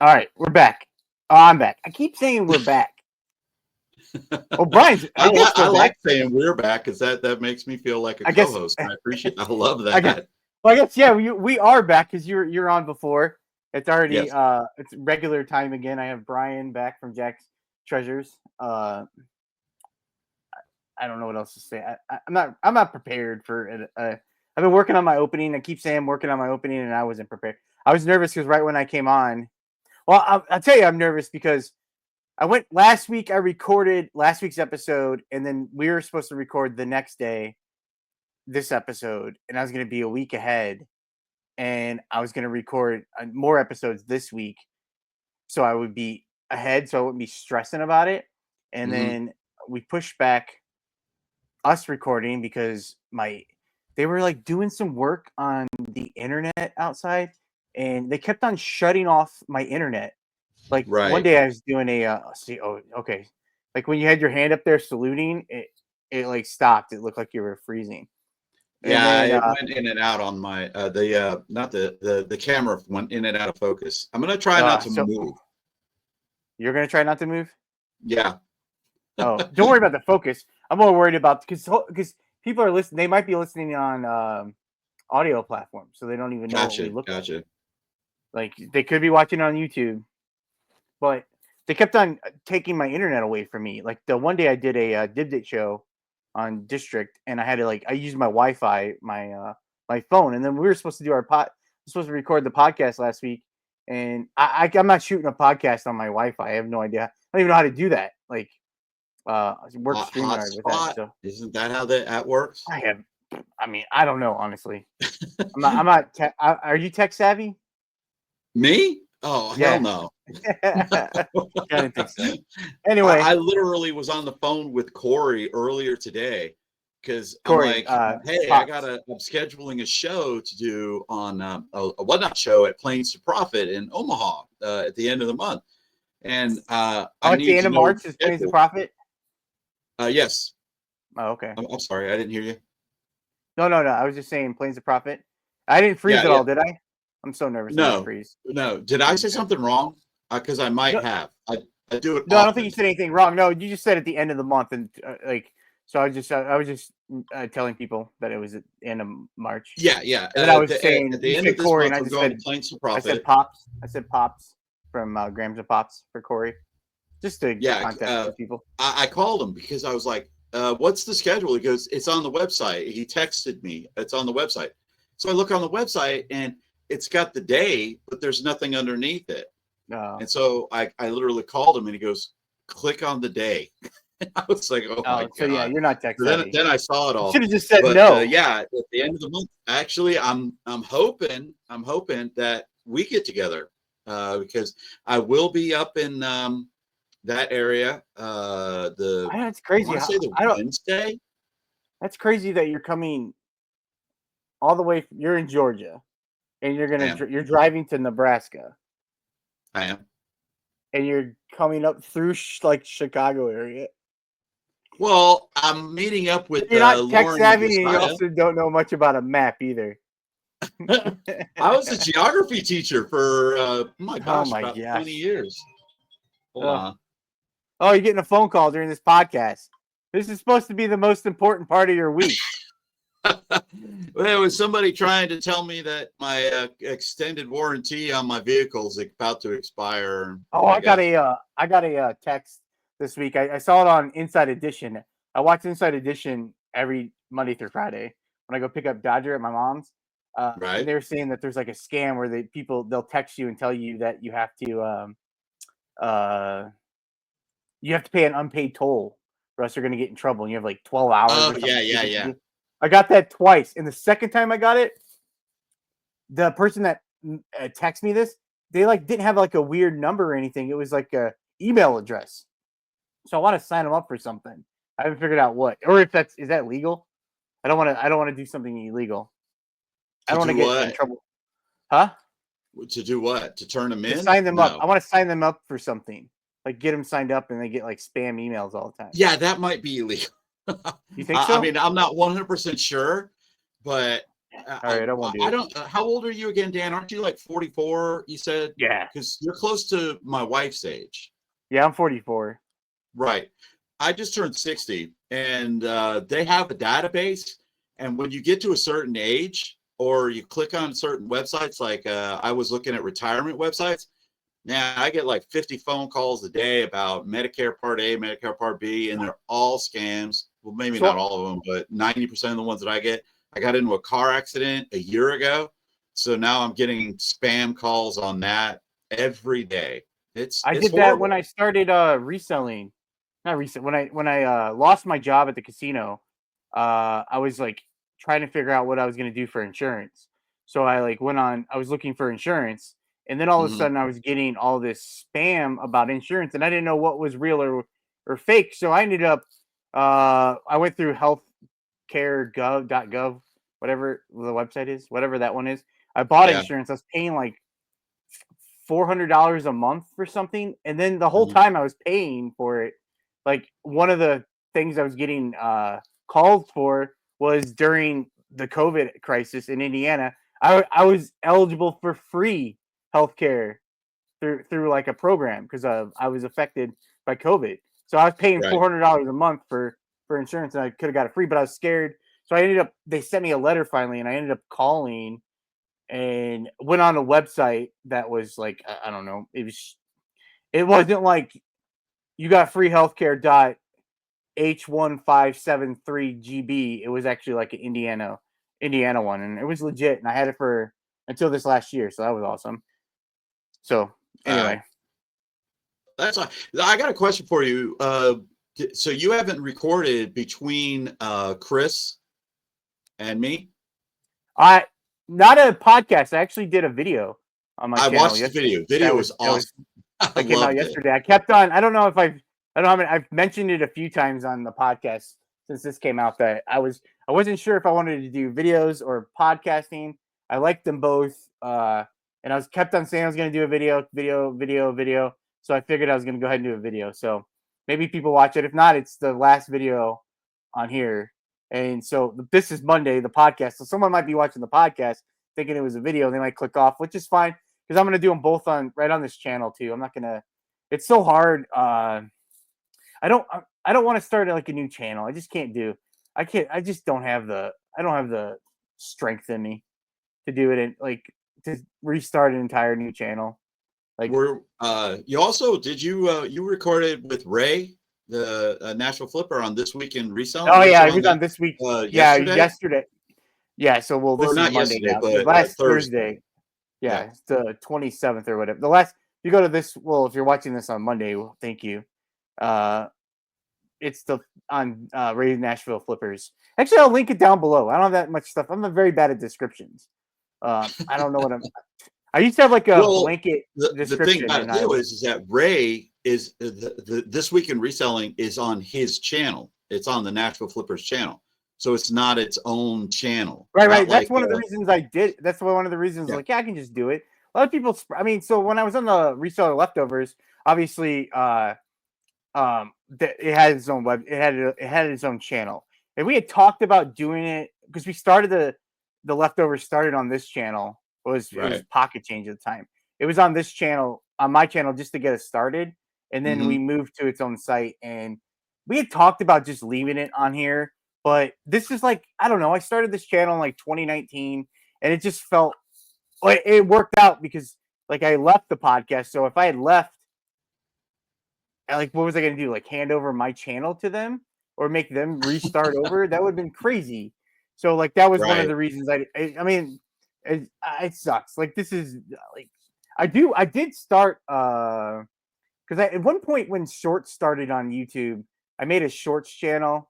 All right, we're back. Oh, I'm back. I keep saying we're back. Oh, Brian's. I guess I we're like back. saying we're back because that makes me feel like a I guess. co-host. And I appreciate. I love I guess. that. Well, I guess yeah. We are back because you're on before. It's already Yes. it's regular time again. I have Brian back from Jack's Treasures. I don't know what else to say. I'm not prepared for it. I've been working on my opening. I keep saying I'm working on my opening, and I wasn't prepared. I was nervous because right when I came on, well, I'll tell you, I'm nervous because I went last week. I recorded last week's episode, and then we were supposed to record the next day this episode, and I was going to be a week ahead, and I was going to record more episodes this week, so I would be ahead, so I wouldn't be stressing about it. And Mm-hmm. then we pushed back us recording because they were like doing some work on the internet outside, and they kept on shutting off my internet. Like one Right. day I was doing okay. Like when you had your hand up there saluting, it like stopped. It looked like you were freezing. And Yeah, then it went in and out on my not the camera went in and out of focus. I'm gonna try not to so move. you're gonna try not to move. Yeah. Oh, don't worry about the focus. I'm more worried about because people are listening. They might be listening on audio platforms, so they don't even know what we look like. Gotcha. Like they could be watching on YouTube, but they kept on taking my internet away from me. Like the one day I did a Dibdit show on District, and I had to I used my Wi-Fi, my phone, and then we were supposed to do supposed to record the podcast last week, and I'm not shooting a podcast on my Wi-Fi. I have no idea. I don't even know how to do that. Like work StreamYard with that. Hotspot. So Isn't that how that works? I mean, I don't know honestly. I'm not. Are you tech savvy? Me? Oh, hell Yeah. no. I didn't think so. Anyway, I literally was on the phone with Corey earlier today because I'm Corey, like, hey, Pops. I'm scheduling a show to do on a whatnot show at Plains to Profit in Omaha at the end of the month. And I at need the end to of know March is Plains to Profit. Yes. Oh, okay. I'm sorry, I didn't hear you. No. I was just saying Plains to Profit. I didn't freeze at all, did I? I'm so nervous. I'm gonna freeze. No. Did I say something wrong? Because I might have. I do it. No, often. I don't think you said anything wrong. No, you just said at the end of the month, and so I was just telling people that it was at the end of March. Yeah. And then I was saying at the you end said of this Corey, month, and I we're just going said to Plains to Profit. I said Pops from Grams of Pops for Corey, just to contact people. I called him because I was like, "What's the schedule?" He goes, "It's on the website." He texted me, "It's on the website." So I look on the website and it's got the day, but there's nothing underneath it. And so I literally called him and he goes, "Click on the day." I was like, "Oh my god!" So yeah, you're not tech So savvy. then I saw it all. Should have just said no. Yeah, at the end of the month, actually, I'm hoping that we get together because I will be up in that area. That's crazy. I want to say the Wednesday. That's crazy that you're coming all the way. You're in Georgia, and you're driving to Nebraska. I am. And you're coming up through Chicago area. Well, I'm meeting up with you're not tech Lauren savvy, and you also don't know much about a map either. I was a geography teacher for about 20 years. Hold on. Oh, you're getting a phone call during this podcast. This is supposed to be the most important part of your week. There was somebody trying to tell me that my extended warranty on my vehicle is about to expire. Oh, I got a text this week. I saw it on Inside Edition. I watch Inside Edition every Monday through Friday when I go pick up Dodger at my mom's. Right. And they're saying that there's like a scam where they'll text you and tell you that you have to pay an unpaid toll, or else you're going to get in trouble. And you have like 12 hours. Oh, yeah. I got that twice. And the second time I got it, the person that texted me this, they didn't have like a weird number or anything. It was like a email address. So I want to sign them up for something. I haven't figured out what, or if is that legal? I don't want to do something illegal. I don't want to get in trouble. Huh? To do what? To turn them in? Sign them up. I want to sign them up for something. Like get them signed up and they get like spam emails all the time. Yeah, that might be illegal. You think so? I mean, I'm not 100% sure, but All right, I won't do I it. don't. How old are you again, Dan? Aren't you like 44? You said, Yeah. because you're close to my wife's age. Yeah, I'm 44. Right. I just turned 60, and they have a database. And when you get to a certain age, or you click on certain websites, like I was looking at retirement websites. Now I get like 50 phone calls a day about Medicare Part A, Medicare Part B, and they're all scams. Well, maybe not So all of them, but 90% of the ones that I get. I got into a car accident a year ago, so now I'm getting spam calls on that every day. I It's did that when horrible. I started reselling. Not recent. When I lost my job at the casino, I was like trying to figure out what I was going to do for insurance. So I like went on. I was looking for insurance, and then all of a Mhm. sudden I was getting all this spam about insurance, and I didn't know what was real or fake. So I ended up. I went through healthcaregov.gov, whatever the website is, whatever that one is. I bought Yeah. insurance. I was paying like $400 a month for something, and then the whole Mhm. time I was paying for it, like one of the things I was getting called for was during the COVID crisis in Indiana. I was eligible for free healthcare through like a program because I was affected by COVID. So I was paying Right. $400 a month for insurance, and I could have got it free, but I was scared. So I ended up. They sent me a letter finally, and I ended up calling and went on a website that was like I don't know. It wasn't like you got free healthcare dot H1573 GB. It was actually like an Indiana one, and it was legit. And I had it for until this last year, so that was awesome. So Uh, anyway, that's I got a question for you. So you haven't recorded between Chris and me? I not a podcast. I actually did a video on my I channel watched the yesterday. video. Video was That was awesome. I that came out loved it. yesterday. I kept on. I don't know if I don't know. I've mentioned it a few times on the podcast since this came out that I wasn't sure if I wanted to do videos or podcasting. I liked them both, and I was kept on saying I was going to do a video. So I figured I was going to go ahead and do a video. So maybe people watch it. If not, it's the last video on here. And so this is Monday, the podcast. So someone might be watching the podcast thinking it was a video. They might click off, which is fine because I'm gonna do them both on right on this channel too. I'm not gonna. It's so hard. I don't want to start like a new channel. I just can't do. I can't. I just don't have the. I don't have the strength in me to do it and like to restart an entire new channel. Like, Were you also did you recorded with Ray, the Nashville Flipper, on This Week in Reselling? oh Was yeah, it it on was on that this week. Yeah, yesterday? yesterday. Yeah, so well, Or this is not Monday yesterday, now. The but last Thursday. Thursday. Yeah, Yeah. it's the 27th or whatever. The last you go to this. Well, if you're watching this on Monday, well, thank you. Uh, it's the on Ray Nashville Flippers. Actually, I'll link it down below. I don't have that much stuff. I'm very bad at descriptions. I don't know what I'm. I used to have like a Well, blanket the thing description, about it and I too is that Ray is the This Week in Reselling is on his channel. It's on the Nashville Flippers channel, so it's not its own channel. right. Not That's like one of the reasons I did. That's one of the reasons. yeah, Like, yeah, I can just do it. A lot of people. I mean, so when I was on the reseller leftovers, obviously, it had its own it had its own channel, and we had talked about doing it because we started the leftovers started on this channel. It was right. Pocket Change at the time. It was on this channel, on my channel, just to get us started, and then Hmm. we moved to its own site. And we had talked about just leaving it on here, but this is like I don't know. I started this channel in like 2019, and it just felt like it worked out because like I left the podcast. So if I had left like what was I gonna do? Like hand over my channel to them or make them restart over? That would have been crazy. So like that was one of Right. the reasons I mean it sucks. Like this is like I did start because I at one point when shorts started on YouTube, I made a shorts channel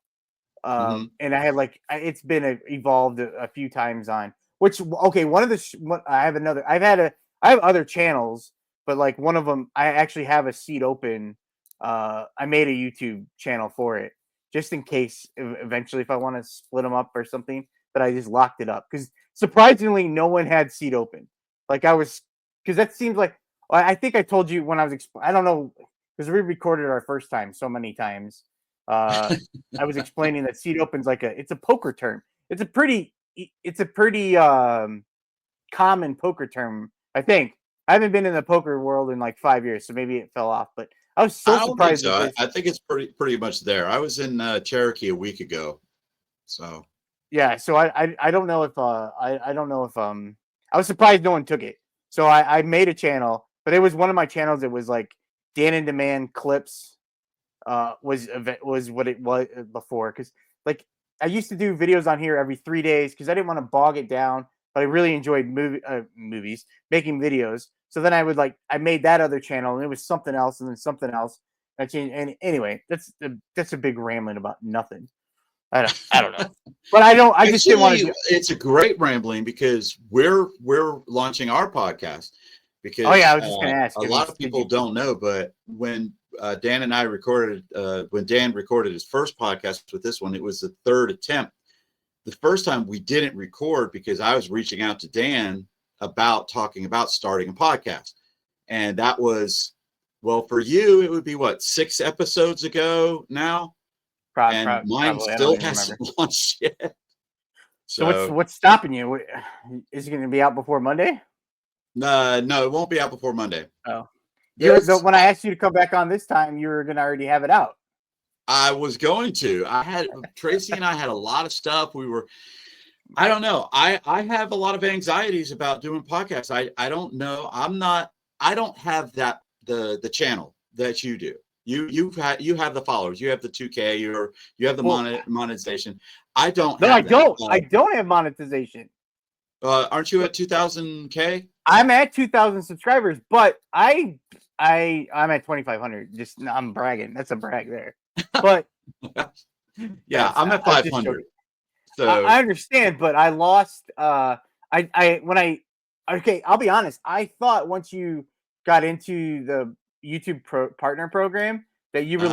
Hmm. and I had like it's been evolved a few times on which okay one of the I have another I have other channels but like one of them I actually have a seat open. I made a YouTube channel for it just in case eventually if I want to split them up or something, but I just locked it up because surprisingly no one had seat open. Like I was because that seems like I think I told you when I was I don't know because we recorded our first time so many times. Uh, I was explaining that seat opens like it's a poker term. It's a pretty it's a pretty common poker term. I think I haven't been in the poker world in like 5 years, so maybe it fell off. But I was so I don't think surprised so. that this. I think it's pretty much there. I was in Cherokee a week ago, so Yeah, so I don't know if I don't know if I was surprised no one took it. So I made a channel, but it was one of my channels. It was like Dan and Demand clips. Was what it was before, because like I used to do videos on here every 3 days because I didn't want to bog it down, but I really enjoyed movies, making videos. So then I made that other channel, and it was something else, and then something else. I changed, and anyway, that's a big rambling about nothing. I don't know, but I just didn't want to actually do. it's a great rambling because we're launching our podcast Oh yeah, I because was just gonna ask. a Have you, lot of did people you? don't know, but when Dan and I recorded, when Dan recorded his first podcast with this one, it was the third attempt. The first time we didn't record because I was reaching out to Dan about talking about starting a podcast. And that was, well, for you, it would be what, 6 episodes ago now? And mine Probably. I don't still even hasn't remember. launched yet. So So, what's stopping you? Is it going to be out before Monday? no, it won't be out before Monday. Oh, This, when I asked you to come back on this time, you were going to already have it out. I was going to. Tracy and I had a lot of stuff. I don't know. I have a lot of anxieties about doing podcasts. I don't know. I don't have the channel that you do. You have the followers. You have the 2K. You have the Well, monetization. I don't no, I have that. don't. I don't have monetization. Aren't you at 2000K? I'm at 2,000 subscribers, but I'm at 2,500. Just I'm bragging. That's a brag there. But Yeah, I'm at I'm just 500. joking. So I understand, but I lost. I when I okay, I'll be honest. I thought once you got into the YouTube partner program that you were uh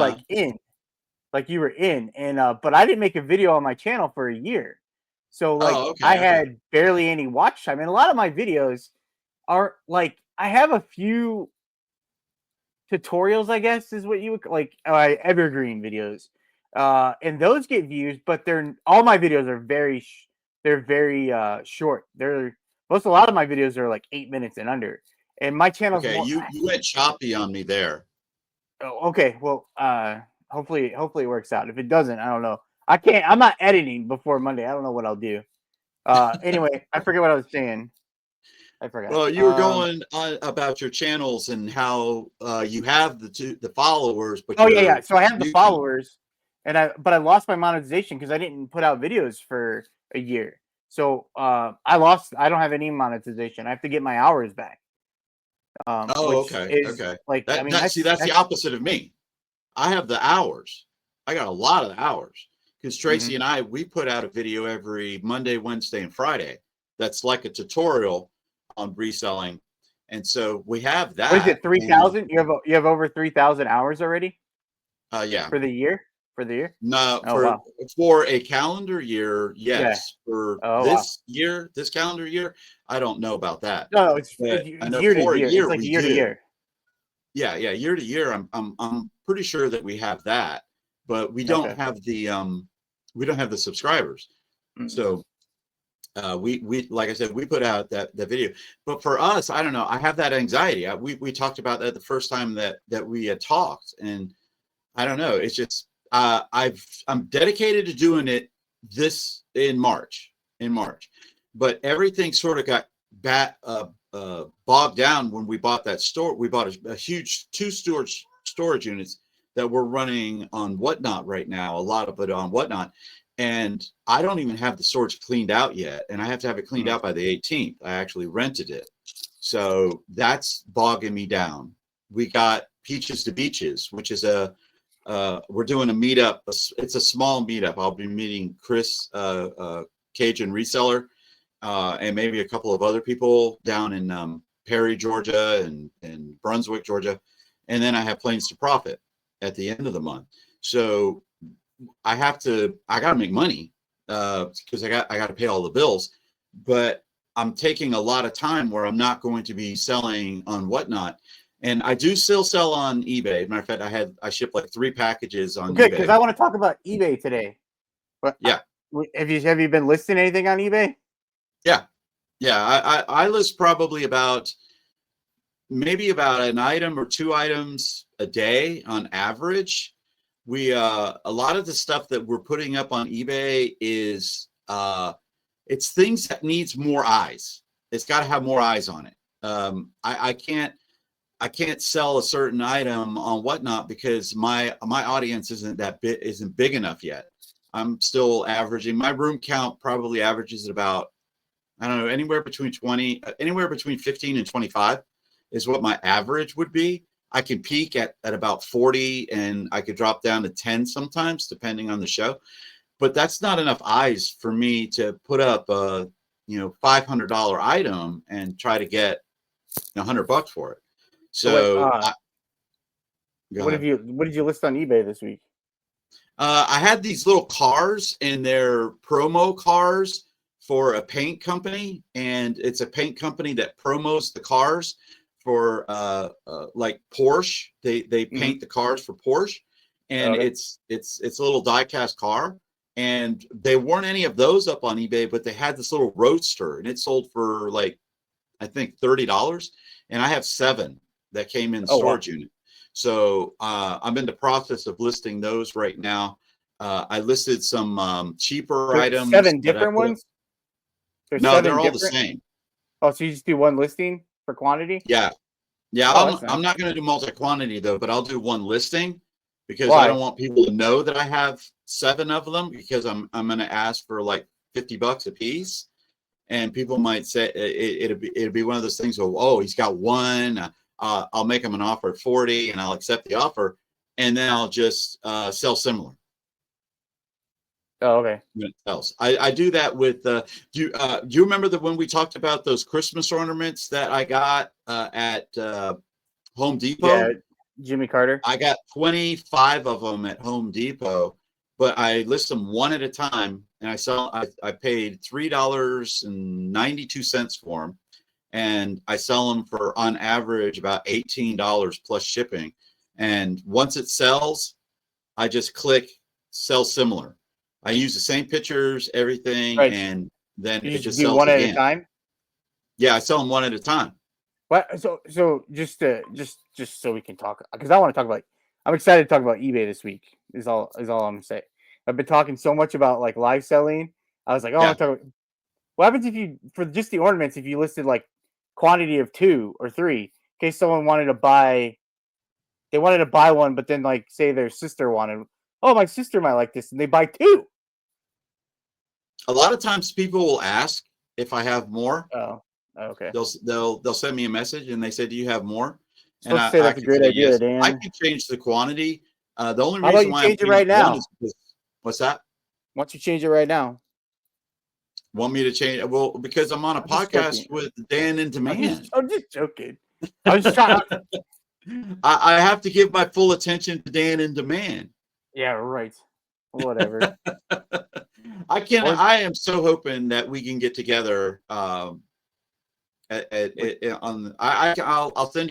like you were in, and but I didn't make a video on my channel for a year, so like oh, I okay. had barely any watch time, and a lot of my videos are like I have a few tutorials, I guess is what you would like evergreen videos, and those get views, but they're all my videos are they're very short. A lot of my videos are like 8 minutes and under, and my channel's Okay, more. you went choppy on me there. Oh, okay, well, hopefully it works out. If it doesn't, I don't know. I can't. I'm not editing before Monday. I don't know what I'll do. Anyway, I forget what I was saying. I forgot. Well, you were going on about your channels and how you have the followers, but Oh yeah. you're So I have the muting. followers, but I lost my monetization because I didn't put out videos for a year. So I lost. I don't have any monetization. I have to get my hours back. Oh, Which okay, is okay. like, I mean, That's the opposite of me. I have the hours. I got a lot of hours because mhm. Tracy and we put out a video every Monday, Wednesday, and Friday. That's like a tutorial on reselling, and so we have What is that. it? And 3,000? You have over 3,000 hours already yeah, for the year? For the year? no, Oh wow. for a calendar year, Yeah. yes. For Oh wow. this year, this calendar year, I don't know about that, No, but I it's know year to for a year. It's year like we year to do. year. Yeah, yeah, year to year, I'm pretty sure that we have that, but Okay. we don't have the subscribers. Mm. So we like I said, we put out that video, but for us, I don't know. I have that anxiety. We talked about that the first time that we had talked, and I don't know. It's just I'm dedicated to doing it this in March, but everything sort of got bogged down when we bought that store. We bought a huge two storage units that we're running on Whatnot right now. A lot of it on Whatnot, and I don't even have the storage cleaned out yet, and I have to have it cleaned Mm. out by the 18th. I actually rented it, so that's bogging me down. We got Peaches to Beaches, which is we're doing a meetup. It's a small meetup. I'll be meeting Chris, Cajun reseller, and maybe a couple of other people down in Perry, Georgia, and Brunswick, Georgia, and then I have Planes to Profit at the end of the month. So I got to make money because I got to pay all the bills, but I'm taking a lot of time where I'm not going to be selling on Whatnot. And I do still sell on eBay. Matter of fact, I shipped like 3 packages on Okay, because eBay. I want to talk about eBay today. But Yeah. Have you been listing anything on eBay? Yeah. Yeah. I list probably maybe about an item or two items a day on average. A lot of the stuff that we're putting up on eBay is it's things that needs more eyes. It's got to have more eyes on it. I can't sell a certain item on Whatnot because my audience isn't big enough yet. I'm still averaging. My room count probably averages at about, I don't know, anywhere between 15 and 25 is what my average would be. I can peak at about 40 and I could drop down to 10 sometimes, depending on the show. But that's not enough eyes for me to put up a $500 item and try to get $100 for it. So what? So go ahead. What did you list on eBay this week? I had these little cars, and they're promo cars for a paint company, and it's a paint company that promos the cars for like Porsche. They paint the cars for Porsche, and Okay. it's a little die-cast car. And they weren't any of those up on eBay, but they had this little roadster, and it sold for like, I think $30, and I have 7 that came in Oh wow. storage unit. So I'm in the process of listing those right now. I listed some cheaper There's items 7 that I different put up. ones. There's No, they're 7 all the different. same. Oh, so you just do one listing for quantity? Yeah, yeah. Oh, that's nice. I'm not going to do multi-quantity though, but I'll do one listing because I Why? don't want people to know that I have 7 of them, because I'm going to ask for like $50 a piece, and people might say it'd be one of those things. Oh, he's got one. I'll make him an offer at 40, and I'll accept the offer, and then I'll just sell similar. Oh, okay. Else. I do that with do you remember that when we talked about those Christmas ornaments that I got at Home Yeah, Depot? Jimmy Carter. I got 25 of them at Home Depot, but I list them one at a time, and I paid $3.92 for them, and I sell them for on average about $18 plus shipping. And once it sells, I just click sell similar. I use the same pictures, everything, Right. and then You it just just do sells one at a again. time. Yeah, I sell them one at a time. What? So just so we can talk, because I want to talk about. I'm excited to talk about eBay this week. Is all I'm saying. I've been talking so much about like live selling. I was like, oh, I Yeah. want to talk about, what happens if you, for just the ornaments, if you listed like quantity of 2 or 3, in case someone wanted to buy one, but then like say their sister wanted, oh, my sister might like this, and they buy 2. A lot of times people will ask if I have more. Oh, okay. They'll send me a message and they say, "Do you have more?" And Supposed to say I that's a can great say idea, yes. I Dan. can change the quantity. The only How about reason you why I'm change it putting up right one now? is because, what's that? Why don't you change it right now? Want me to change? Well, because I'm on a I'm just podcast joking. with Dan in Demand. I'm just joking. I was just trying. I have to give my full attention to Dan in Demand. Yeah, right. Whatever. Or I am so hoping that we can get together. I'll send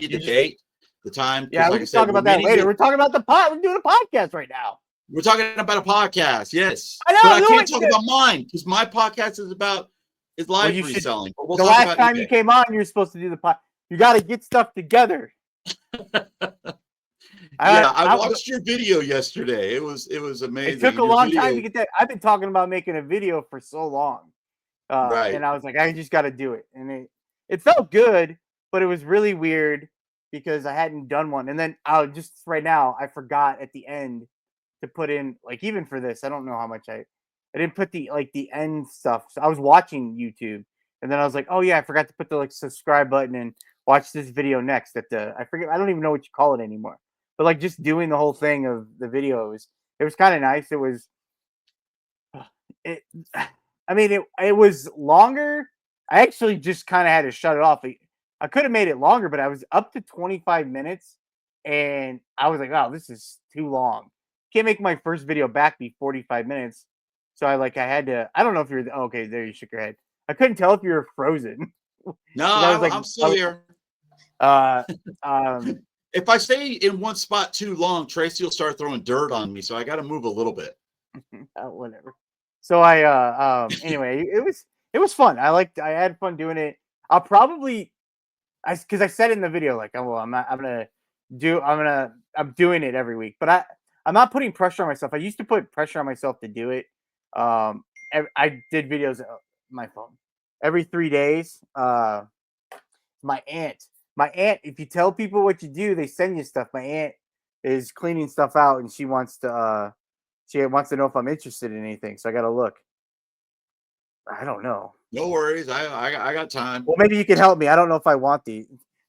you the you just date, the time, because yeah, we like I can talk said, about that later. We're talking about the pod. We're doing a podcast right now. we're talking about a podcast, yes, I but know. I No, can't talk about mine because my podcast is well, live you should. reselling. But we'll The talk last about time you eBay. came on, you're supposed to do the pod. You got to get stuff together. Yeah, I I, watched your video yesterday. It was it amazing. took a And your long time to video, get that. I've been talking about making a video for so long, right? and I was like, I just got to do it, and it felt good, but it was really weird because I hadn't done one, and then I just right now I forgot at the end to put in, like, even for this, I don't know how much I didn't put the end stuff. So I was watching YouTube, and then I was like, oh yeah, I forgot to put the like subscribe button and watch this video next at the, I forget, I don't even know what you call it anymore. But like just doing the whole thing of the videos, it was kind of nice. It was it I mean it was longer. I actually just kind of had to shut it off. I could have made it longer, but I was up to 25 minutes and I was like, wow, this is too long. Can't make my first video back be 45 minutes. So I had to, I don't know if you're okay, there you shook your head. I couldn't tell if you were frozen. No, Because I was like I'm still here. uh um If I stay in one spot too long, Tracy will start throwing dirt on me. So I got to move a little bit. whatever. So anyway, it was fun. I had fun doing it. I'll probably because I said in the video like, oh well, I'm doing it every week, but I'm not putting pressure on myself. I used to put pressure on myself to do it. I did videos on my phone every 3 days. My aunt, if you tell people what you do, they send you stuff. My aunt is cleaning stuff out, and she wants to know if I'm interested in anything. So I got to look. I don't know. No worries. I got time. Well, maybe you can help me. I don't know if I want the.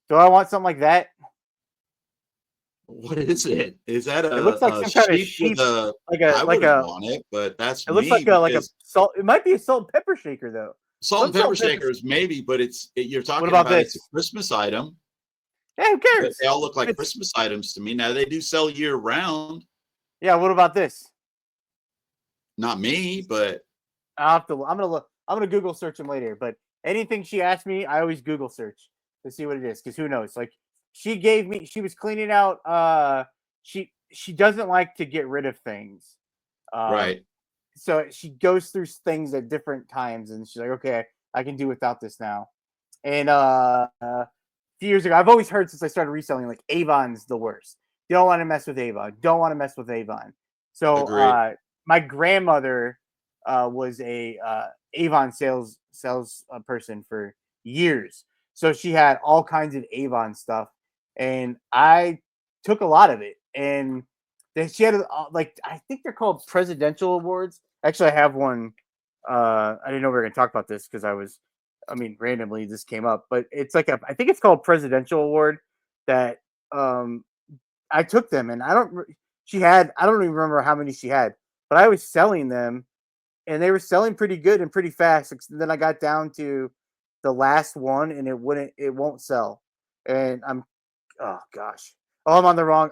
Do I want something like that? What is it? Is that It looks like a some kind of sheep with sheep, a? like I like wouldn't a. want it, but that's It looks me like a because salt. It might be a salt and pepper shaker though. salt and Some pepper salt and pepper. shakers maybe, but you're What talking about about it's a this? Christmas item. Yeah, who But cares? they all look like It's Christmas items to me. Now they do sell year round. yeah. What about this? Not me, but I'll have to. I'm gonna look. I'm gonna Google search them later. But anything she asked me, I always Google search to see what it is because who knows? Like she gave me. She was cleaning out. She doesn't like to get rid of things. Um, right. so she goes through things at different times, and she's like, okay, I can do without this now. And a few years ago, I've always heard since I started reselling, like Avon's the worst. You don't want to mess with Avon. Don't want to mess with Avon. So Agreed. my grandmother was a Avon sales person for years. So she had all kinds of Avon stuff, and I took a lot of it. And she had like I think they're called presidential awards. Actually, I have one. I didn't know we were going to talk about this because I mean, randomly this came up, but it's like I think it's called presidential award that um I took them, and I don't even remember how many she had, but I was selling them, and they were selling pretty good and pretty fast. And then I got down to the last one, and it won't sell, and oh gosh, oh I'm on the wrong.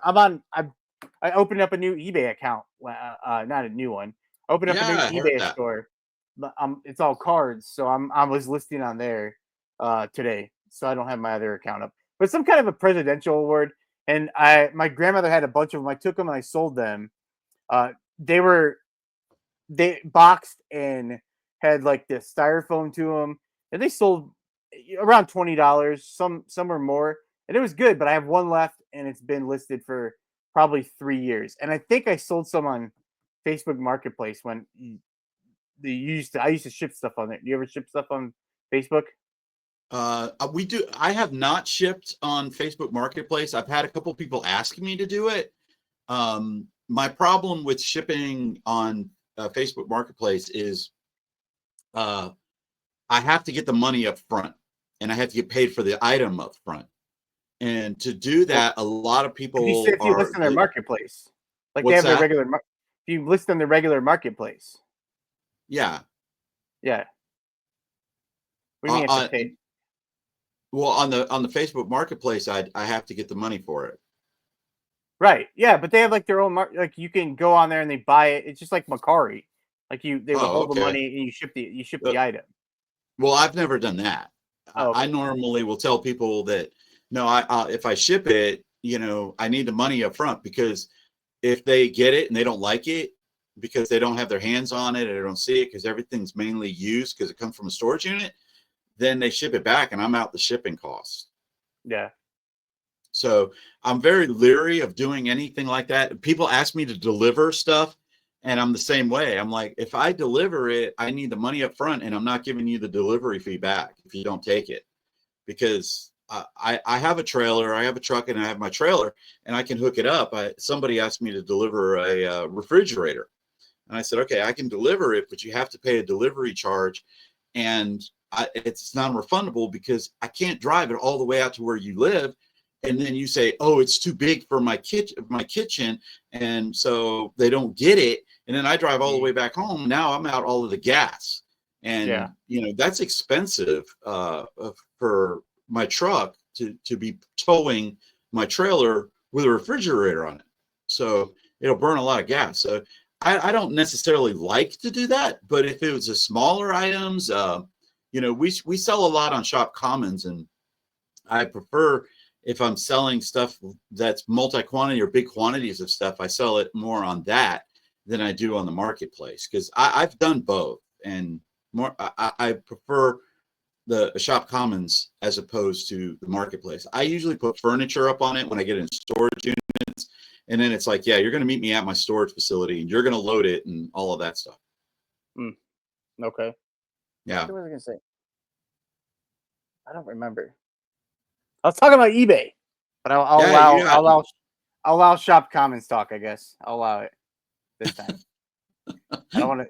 I opened up a new eBay account, not a new one. Opened up a Yeah, new I heard eBay that. store, but it's all cards, so I was listing on there today, so I don't have my other account up. But some kind of a presidential award, and my grandmother had a bunch of them. I took them and I sold them. Uh, they boxed and had like this styrofoam to them, and they sold around $20. Some were more, and it was good. But I have one left, and it's been listed for probably 3 years. And I think I sold some on Facebook Marketplace when I used to ship stuff on there. Do you ever ship stuff on Facebook? We do. I have not shipped on Facebook Marketplace. I've had a couple people ask me to do it. My problem with shipping on Facebook Marketplace is uh, I have to get the money up front, and I have to get paid for the item up front. And to do Well, that, a lot of people if you are. list on their marketplace, like they What's have their that? regular, if you list on the regular marketplace, Yeah. yeah. What do you mean have to Uh, pay? well, on the Facebook Marketplace, I have to get the money for it. Right. Yeah, but they have like their own like you can go on there and they buy it. It's just like Macari. Like they Oh, withhold the okay. money and you ship Uh, the item. Well, I've never done that. Oh, I okay. normally will tell people that no, if I ship it, I need the money up front because if they get it and they don't like it because they don't have their hands on it or they don't see it because everything's mainly used because it comes from a storage unit, then they ship it back and I'm out the shipping costs. Yeah. So I'm very leery of doing anything like that. People ask me to deliver stuff, and I'm the same way. I'm like, if I deliver it, I need the money up front, and I'm not giving you the delivery fee back if you don't take it. Because I have a trailer, I have a truck, and I have my trailer, and I can hook it up. Somebody asked me to deliver a refrigerator. And I said, okay, I can deliver it, but you have to pay a delivery charge. And it's non-refundable because I can't drive it all the way out to where you live. And then you say, oh, it's too big for my kitchen. And so they don't get it. And then I drive all the way back home. Now I'm out all of the gas. Yeah. And, that's expensive for my truck to be towing my trailer with a refrigerator on it. So it'll burn a lot of gas. So I don't necessarily like to do that, but if it was a smaller items, we sell a lot on Shop Commons, and I prefer if I'm selling stuff that's multi-quantity or big quantities of stuff, I sell it more on that than I do on the marketplace, because I've done both, and more I prefer the shop commons as opposed to the marketplace. I usually put furniture up on it when I get in storage units, and then it's like, yeah, you're going to meet me at my storage facility, and you're going to load it and all of that stuff. Mm, okay. Yeah. What was I gonna say? I don't remember. I was talking about eBay, but I'll Yeah, allow you got I'll allow shop comments talk. I guess I'll allow it this time. I don't want to.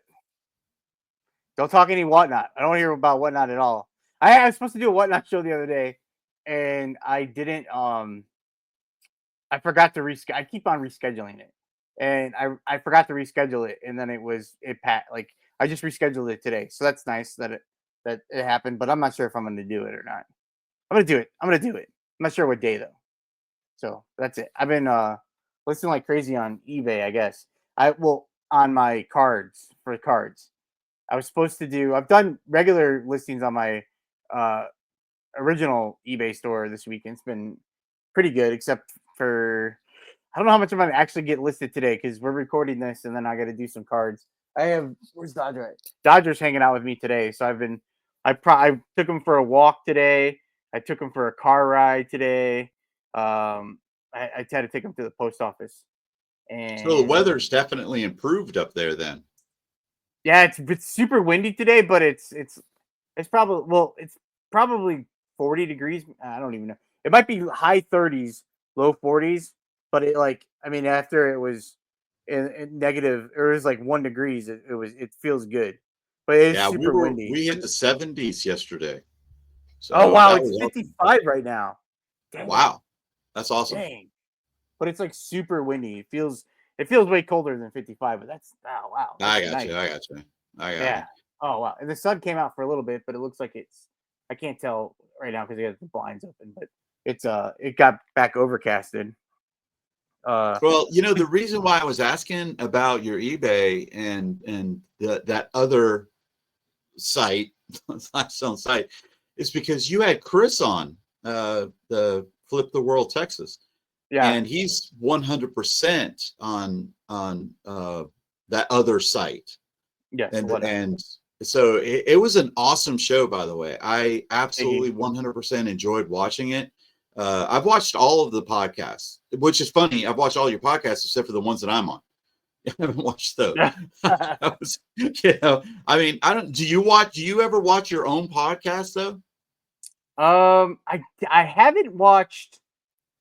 Don't talk any whatnot. I don't want to hear about whatnot at all. I was supposed to do a whatnot show the other day, and I didn't. I forgot to reschedule. I keep on rescheduling it, and I forgot to reschedule it, and then like I just rescheduled it today. So that's nice that it happened, but I'm not sure if I'm going to do it or not. I'm going to do it. I'm going to do it. I'm not sure what day though. So that's it. I've been listening like crazy on eBay. I guess on my cards for cards. I was supposed to do. I've done regular listings on my uh, original eBay store this weekend. It's been pretty good, except for I don't know how much I'm gonna actually get listed today because we're recording this, and then I got to do some cards. Where's Dodger? Dodger's hanging out with me today, so I took him for a walk today. I took him for a car ride today. I had to take him to the post office, So the and weather's definitely improved up there then. yeah, it's super windy today, but it's probably 40 degrees. I don't even know. It might be high 30s, low 40s, but I mean after it was in negative or it was like 1 degrees, it feels good. But it's Yeah, super windy. we hit the 70s yesterday. Oh So wow, that it's was awesome. 55 right now. Dang, Wow. That's awesome. dang. But it's like super windy. It feels way colder than 55, but wow, that's I got nice. you. I got you. I got you. Yeah. Oh wow. And the sun came out for a little bit, but it looks like I can't tell right now because he has the blinds open, but it got back overcasted. Well, the reason why I was asking about your eBay and that other site, lifestyle site, is because you had Chris on the Flip the World Texas, Yeah. and he's 100% on that other site, Yes. and so it was an awesome show, by the way. I Thank you. absolutely 100% enjoyed watching it. I've watched all of the podcasts, which is funny. I've watched all your podcasts except for the ones that I'm on. I haven't watched those. That was, I mean, I don't. Do you ever watch your own podcast though? I haven't watched.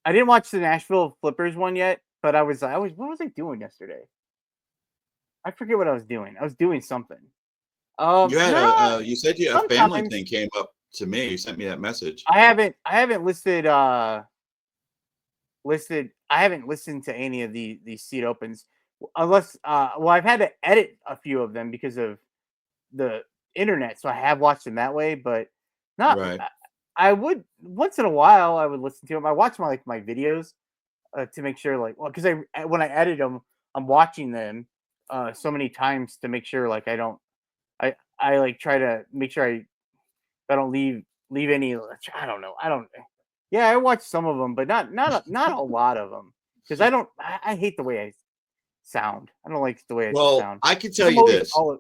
I didn't watch the Nashville Flippers one yet, but what was I doing yesterday? I forget what I was doing. I was doing something. You had No, you said a family sometimes thing came up to me. You sent me that message. I haven't listed. I haven't listened to any of these seat opens unless I've had to edit a few of them because of the internet, so I have watched them that way, but not. Right. I would once in a while I would listen to them. I watch my videos to make sure because when I edit them, I'm watching them so many times to make sure I don't I like try to make sure I don't leave any. I don't know. I don't. Yeah, I watch some of them, but not a lot of them because I don't. I hate the way I sound. I don't like the way I Well, sound. I can tell I'm you always this. all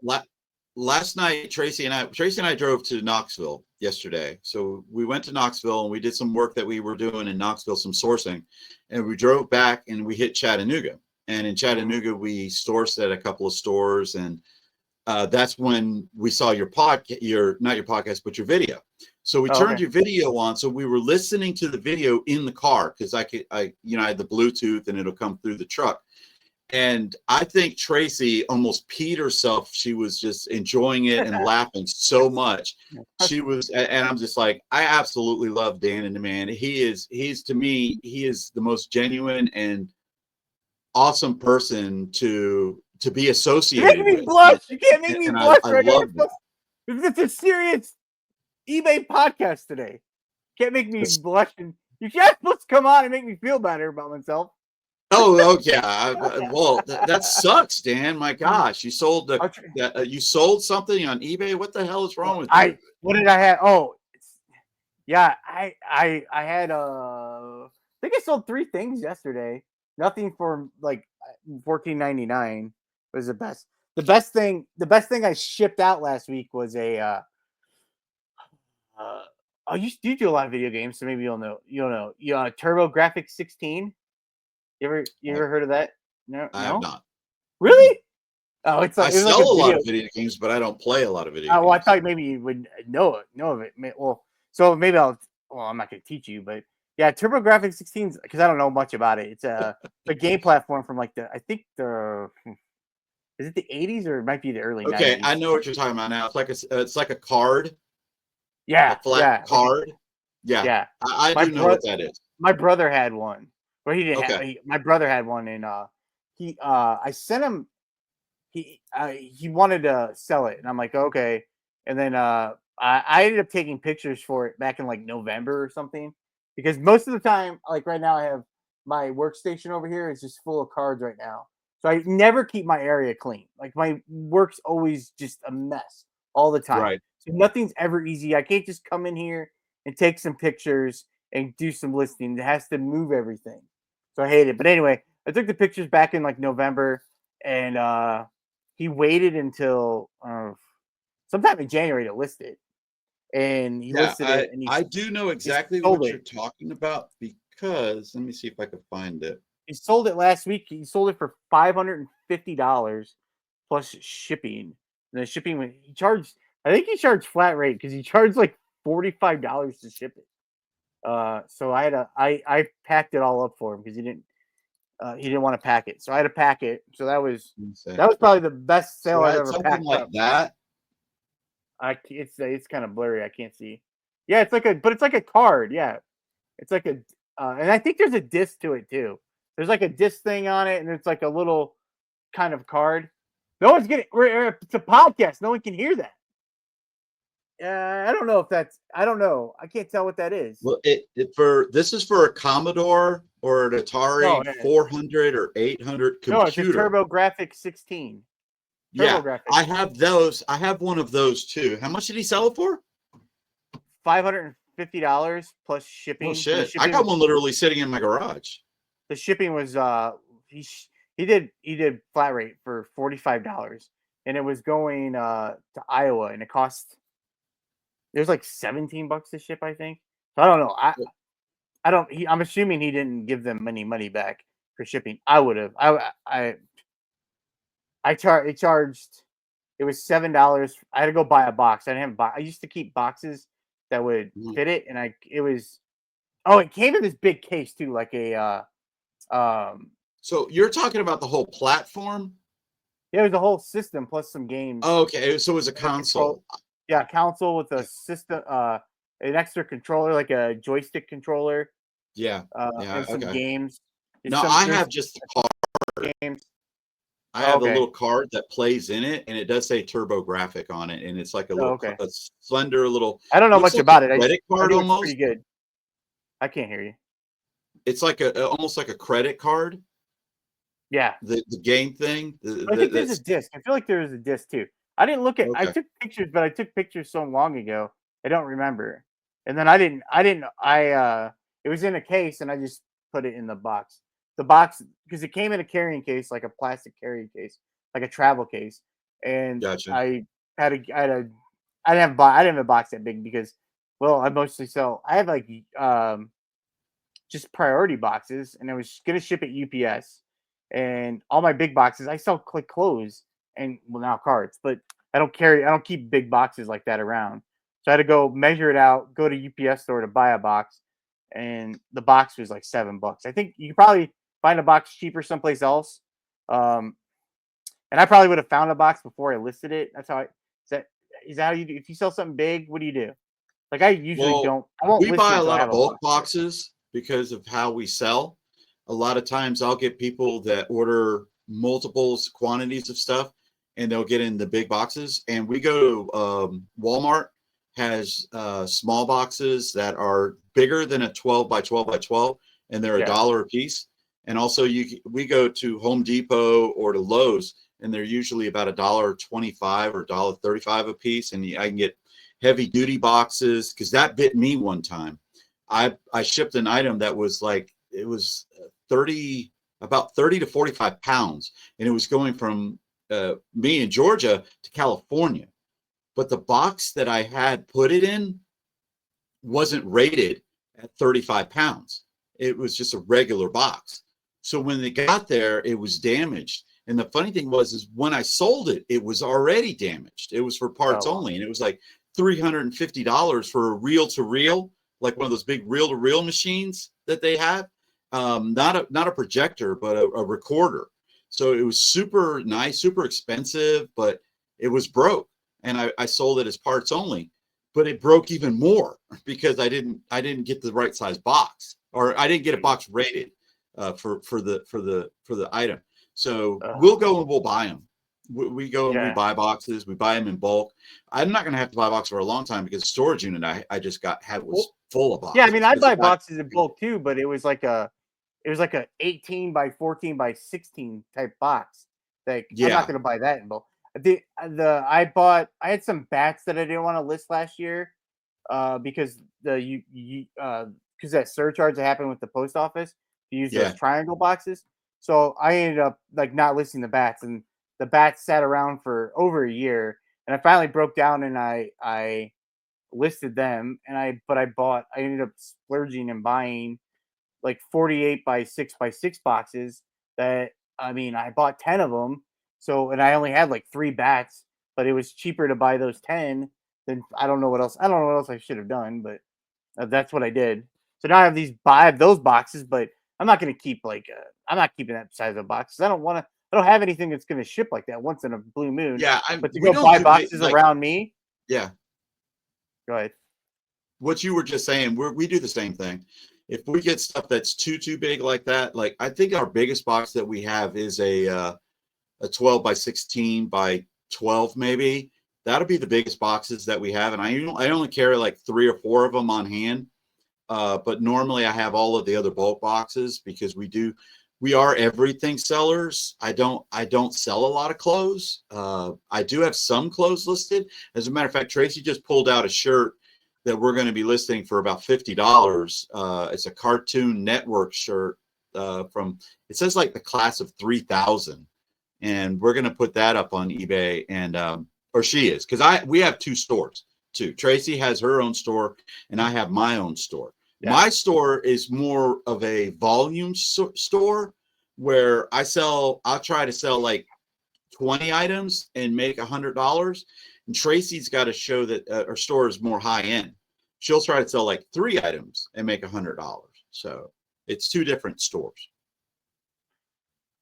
Last night, Tracy and I drove to Knoxville yesterday. So we went to Knoxville and we did some work that we were doing in Knoxville, some sourcing, and we drove back and we hit Chattanooga. And in Chattanooga, we sourced at a couple of stores, and that's when we saw your not your podcast, but your video. So we turned okay. your video on. So we were listening to the video in the car because I had the Bluetooth and it'll come through the truck. And I think Tracy almost peed herself. She was just enjoying it and laughing so much. And I'm just like, I absolutely love Dan and the man. He's to me, he is the most genuine and awesome person to be You make associated me with. blush. You can't make me And blush I right now. love that. It's a serious eBay podcast today. Can't make me blush. And you're supposed to come on and make me feel better about myself. Oh, yeah. Well, that sucks, Dan. My gosh, you sold something on eBay. What the hell is wrong with you? What did I have? Oh, yeah. I had I think I sold 3 things yesterday. Nothing for like $14.99. was the best. The best thing I shipped out last week was a. Uh, oh, you do a lot of video games, so maybe you'll know. You'll know. Turbo Graphics 16. You ever heard of that? No, I have no. not. Really? Oh, it's I like it was like sell a a lot video. of video games, but I don't play a lot of video Well, I games. thought maybe you would know of it. Well, so maybe I'll. Well, I'm not going to teach you, but yeah, TurboGrafx 16 because I don't know much about it. It's a game platform from like I think is it the 80s or it might be the early Okay, I 90s. know what you're talking about now. It's like a card, a Yeah, flat yeah, card. Yeah, yeah. I My do know bro, what that is. my brother had one, but he didn't have. Okay. My brother had one, and I sent him. He wanted to sell it, and I'm like, okay. And then I ended up taking pictures for it back in like November or something, because most of the time, like right now, I have my workstation over here is just full of cards right now, so I never keep my area clean. Like my work's always just a mess all the time. Right. So nothing's ever easy. I can't just come in here and take some pictures and do some listing. It has to move everything. So I hate it. But anyway, I took the pictures back in like November, and he waited until sometime in January to list it, and he Yeah, listed it, and I do know he exactly sold what it. you're talking about because let me see if I can find it. He sold it last week. He sold it for $550 plus shipping. And the shipping he charged. I think he charged flat rate because he charged like $45 to ship it. So I packed it all up for him because he didn't want to pack it. So I had to pack it. So Let me see. that was probably the best sale So I I've had ever something packed like up. that. It's kind of blurry. I can't see. Yeah, it's like a card. Yeah, it's like and I think there's a disc to it too. There's like a disc thing on it, and it's like a little kind of card. No one's getting. It's a podcast. No one can hear that. I don't know if that's. I don't know. I can't tell what that is. Well, it for this is for a Commodore or an No, Atari 400 or 800 no, it's a computer. TurboGrafx 16. Yeah, TurboGrafx I have those. I have one of those too. How much did he sell it for? $550 plus Oh shipping. shit! I got one literally sitting in my garage. The shipping was he he did flat rate for $45, and it was going to Iowa, and it was like $17 to ship, I think. So I don't know. I don't. I'm assuming he didn't give them any money back for shipping. I would have. I charged. It was $7. I had to go buy a box. I didn't have. I used to keep boxes that would Mhm. fit it, and it was. Oh, it came in this big case too, like a So you're talking about the whole platform? yeah, it was a whole system plus some games. Oh, okay, so it was a And a control. console. Yeah, console with a Yeah, system, an extra controller, like a joystick controller, yeah, yeah. and some Okay. games. No, I There's have just the card. games. I Oh, have a okay. little card that plays in it, and it does say TurboGrafx on it, and it's like a Oh, little, okay. a slender little, I don't know looks much like a about it. credit I card knew it's pretty almost. good. I can't hear you. It's like almost like a credit card. Yeah, The game thing. but I think there's a That's disc. I feel like there is a disc too. I didn't look at. I okay. took pictures, but I took pictures so long ago. I don't remember. And then I didn't. I didn't. It was in a case, and I just put it in the box. The box because it came in a carrying case, like a plastic carrying case, like a travel case. And Gotcha. I had a. I had a. I didn't have. I didn't have a box that big because, well, I mostly sell. I have like just priority boxes, and I was gonna ship it UPS. And all my big boxes, I sell like clothes and well now cards, but I don't keep big boxes like that around. So I had to go measure it out, go to UPS store to buy a box, and the box was like $7. I think you could probably find a box cheaper someplace else. Um, and I probably would have found a box before I listed it. That's how is that how you do? If you sell something big, what do you do? Like I usually Well, don't. I won't we list it buy a until I lot have of a bulk box for it. boxes because of how we sell. A lot of times I'll get people that order multiples quantities of stuff and they'll get in the big boxes. And we go to Walmart has small boxes that are bigger than a 12 by 12 by 12 and they're a Yeah. dollar a piece. And also we go to Home Depot or to Lowe's and they're usually about $1.25 or $1.35 a piece. And I can get heavy duty boxes because that bit me one time. I shipped an item that was like it was 30 about 30 to 45 pounds and it was going from me in Georgia to California, but the box that I had put it in wasn't rated at 35 pounds. It was just a regular box. So when they got there, it was damaged. And the funny thing was, is when I sold it, it was already damaged. It was for parts Oh, wow. only, and it was like $350 for a reel to reel, like one of those big reel to reel machines that they have. Not a projector, but a recorder. So it was super nice, super expensive, but it was broke, and I sold it as parts only. But it broke even more because I didn't get the right size box, or I didn't get a box rated for the item. So we'll Oh, go and we'll buy them. We go and we yeah. buy boxes. We buy them in bulk. I'm not going to have to buy a box for a long time because the storage unit I just had was Well, full of yeah. I mean, boxes I because buy it got. boxes in bulk too, but it was like a 18 by 14 by 16 type box. Like I'm not Yeah, gonna buy that in bulk. I had some bats that I didn't want to list last year, because because that surcharge that happened with the post office to use those yeah, triangle boxes. So I ended up like not listing the bats, and the bats sat around for over a year, and I finally broke down and I listed them, and I ended up splurging and buying like 48 by 6 by 6 boxes that, I mean, I bought 10 of them. So, and I only had like 3 bats, but it was cheaper to buy those 10 than I don't know what else. I don't know what else I should have done, but that's what I did. So now I have those boxes, but I'm not going to keep I'm not keeping that size of boxes. I don't have anything that's going to ship like that once in a blue moon. yeah. But to We go don't buy do big, boxes like, around me, yeah. go ahead. What you were just saying, we do the same thing. If we get stuff that's too big like that, like I think our biggest box that we have is a 12 by 16 by 12 maybe. That'll be the biggest boxes that we have, and I only carry like 3 or 4 of them on hand. But normally I have all of the other bulk boxes because we are everything sellers. I don't sell a lot of clothes. I do have some clothes listed. As a matter of fact, Tracy just pulled out a shirt that we're going to be listing for about $50. It's a Cartoon Network shirt from, it says like the class of 3000, and we're going to put that up on eBay, and or she is, because we have 2 stores too. Tracy has her own store, and I have my own store. Yeah. My store is more of a volume store where I'll try to sell like 20 items and make $100. And Tracy's got to show that her store is more high end. She'll try to sell like 3 items and make $100. So it's 2 different stores.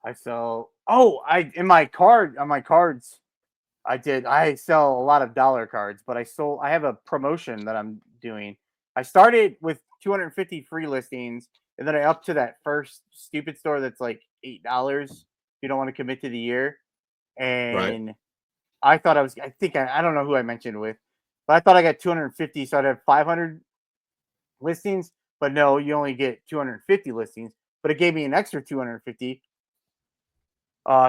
I sell. Oh, I in my card on my cards. I sell a lot of dollar cards, but I have a promotion that I'm doing. I started with 250 free listings, and then I up to that first stupid store that's like $8. You don't want to commit to the year, Right. and I think I don't know who I mentioned with, but I thought I got 250, so I'd have 500 listings. But no, you only get 250 listings. But it gave me an extra 250.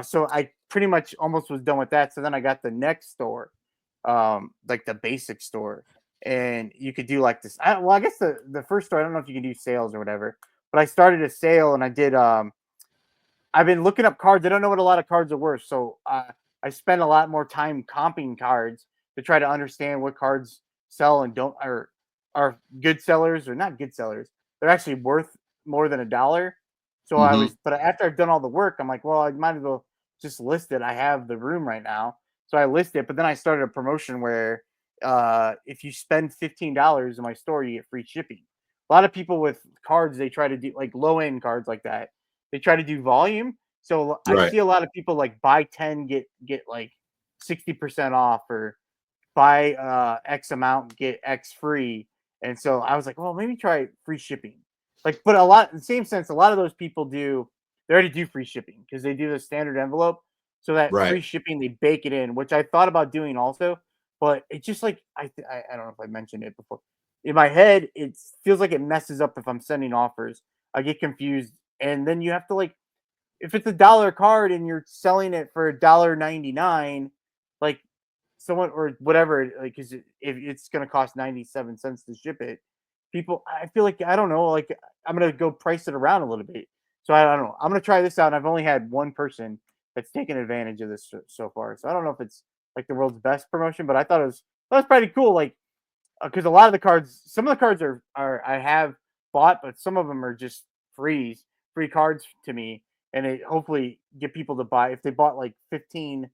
So I pretty much almost was done with that. So then I got the next store, like the basic store, and you could do like this. I guess the first store, I don't know if you can do sales or whatever, but I started a sale and I did. I've been looking up cards. I don't know what a lot of cards are worth, so I spend a lot more time comping cards to try to understand what cards sell and don't, or are good sellers or not good sellers. They're actually worth more than $1. So Mm-hmm. but after I've done all the work, I'm like, well, I might as well just list it. I have the room right now, so I list it. But then I started a promotion where if you spend $15 in my store, you get free shipping. A lot of people with cards, they try to do like low end cards like that, they try to do volume. So I Right. see a lot of people like buy 10, get like 60% off, or buy X amount, get X free. And so I was like, well, maybe try free shipping. Like, but in the same sense, a lot of those people they already do free shipping because they do the standard envelope. So that Right. free shipping, they bake it in, which I thought about doing also, but it just like, I don't know if I mentioned it before. In my head, it feels like it messes up if I'm sending offers. I get confused. And then you have to like, if it's $1 card and you're selling it for $1.99, like someone or whatever, like, because if it's going to cost 97 cents to ship it, I feel like, I don't know, like I'm going to go price it around a little bit. So I don't know. I'm going to try this out. I've only had one person that's taken advantage of this so far. So I don't know if it's like the world's best promotion, but I thought it was pretty cool. Like because a lot of the cards, some of the cards are I have bought, but some of them are just free cards to me, and it hopefully get people to buy. If they bought like 15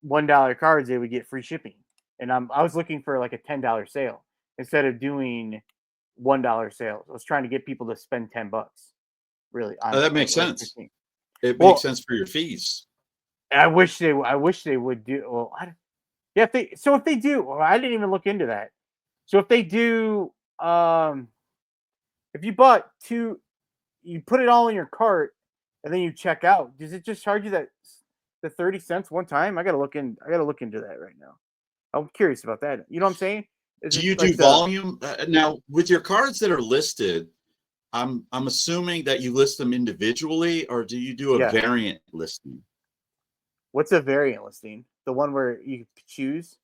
$1 cards, they would get free shipping. And I was looking for like a $10 sale instead of doing $1 sales. I was trying to get people to spend $10 really on it, That makes or sense. 15. It makes Well, sense for your fees. I wish they would do. Well, yeah. If they do, well, I didn't even look into that. So if they do, if you bought two, you put it all in your cart, and then you check out. Does it just charge you the 30 cents one time? I gotta look in. I gotta look into that right now. I'm curious about that. You know what I'm saying? Is Do it you do like the volume now with your cards that are listed? I'm assuming that you list them individually, or do you do a yeah? variant listing? What's a variant listing? The one where you choose?